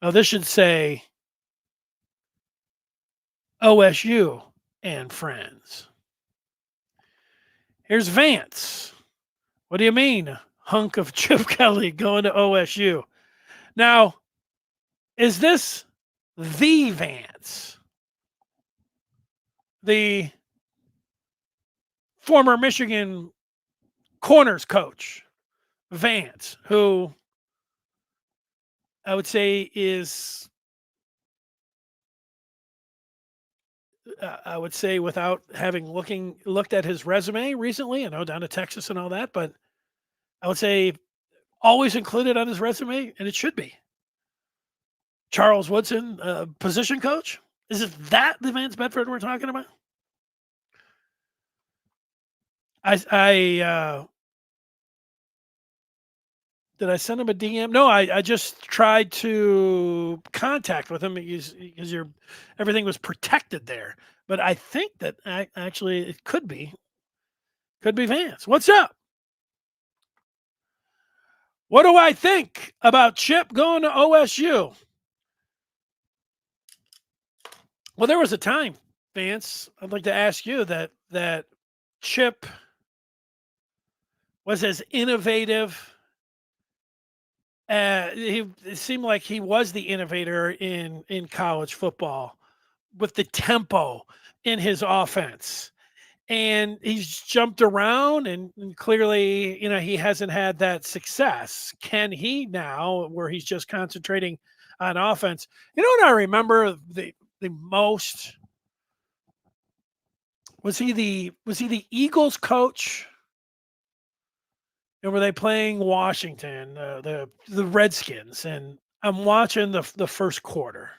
Now this should say OSU and friends. Here's Vance. What do you mean, hunk of Chip Kelly going to OSU? Now, is this the Vance? The former Michigan corners coach, Vance, who I would say is, I would say without having looked at his resume recently, down to Texas and all that, but I would say always included on his resume, and it should be. Charles Woodson, position coach. Is it that the Vance Bedford we're talking about? I did I send him a DM? No, I just tried to contact with him because everything was protected there. But I think that actually it could be Vance. What's up? What do I think about Chip going to OSU? Well, there was a time, Vance, I'd like to ask you that Chip was as innovative. It seemed like he was the innovator in college football with the tempo in his offense. And he's jumped around and clearly, he hasn't had that success. Can he now, where he's just concentrating on offense? What I remember the most was he the Eagles coach? And were they playing Washington, the Redskins? And I'm watching the first quarter,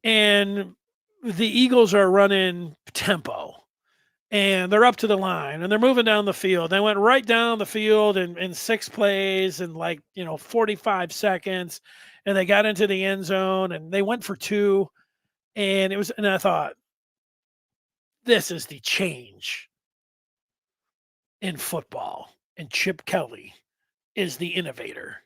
and the Eagles are running tempo, and they're up to the line, and they're moving down the field. They went right down the field in 6 plays in 45 seconds, and they got into the end zone, and they went for 2, and I thought, this is the change in football, and Chip Kelly is the innovator.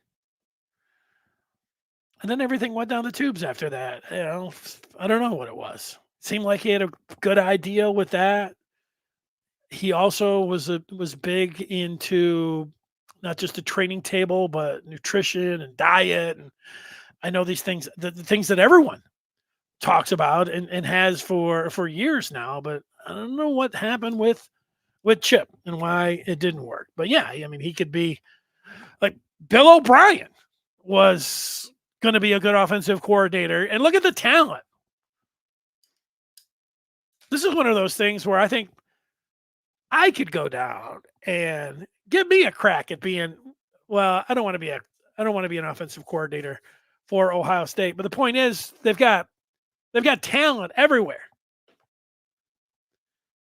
And then everything went down the tubes after that. I don't know what it was. Seemed like he had a good idea with that. He also was big into not just the training table, but nutrition and diet. And I know these things, the things that everyone talks about and has for years now. But I don't know what happened with Chip and why it didn't work. But yeah, I mean, he could be like Bill O'Brien was going to be a good offensive coordinator. And look at the talent. This is one of those things where I think I could go down and give me a crack at being, well, I don't want to be an offensive coordinator for Ohio State. But the point is they've got talent everywhere.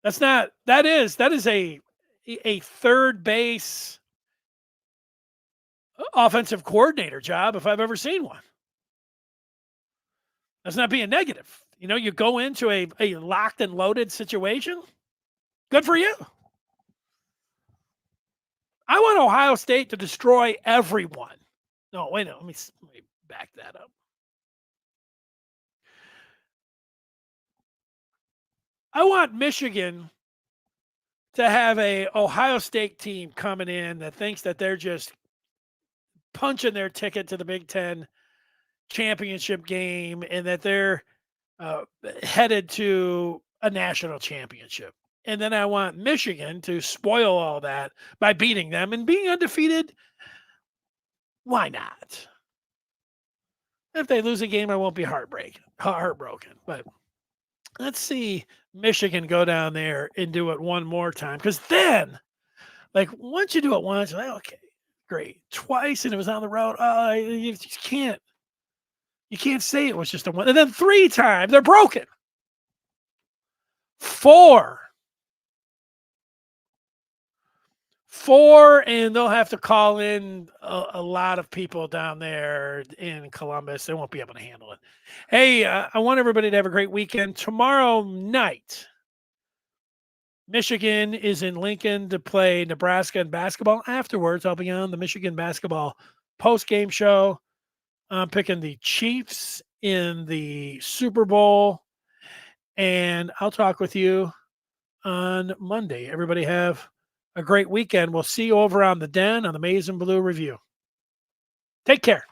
That is a third base offensive coordinator job if I've ever seen one. That's not being negative. You go into a locked and loaded situation. Good for you. I want Ohio State to destroy everyone. No, wait, no, let me back that up. I want Michigan to have a Ohio State team coming in that thinks that they're just punching their ticket to the Big Ten championship game and that they're headed to a national championship. And then I want Michigan to spoil all that by beating them and being undefeated. Why not? If they lose a game, I won't be heartbroken. But let's see Michigan go down there and do it one more time. Because then, like, once you do it once, like, okay, great. Twice and it was on the road. You just can't. You can't say it was just a one. And then 3 times, they're broken. 4, and they'll have to call in a lot of people down there in Columbus. They won't be able to handle it. Hey, I want everybody to have a great weekend. Tomorrow night, Michigan is in Lincoln to play Nebraska in basketball. Afterwards, I'll be on the Michigan basketball post-game show. I'm picking the Chiefs in the Super Bowl, and I'll talk with you on Monday. Everybody have a great weekend. We'll see you over on the Den on the Maize and Blue Review. Take care.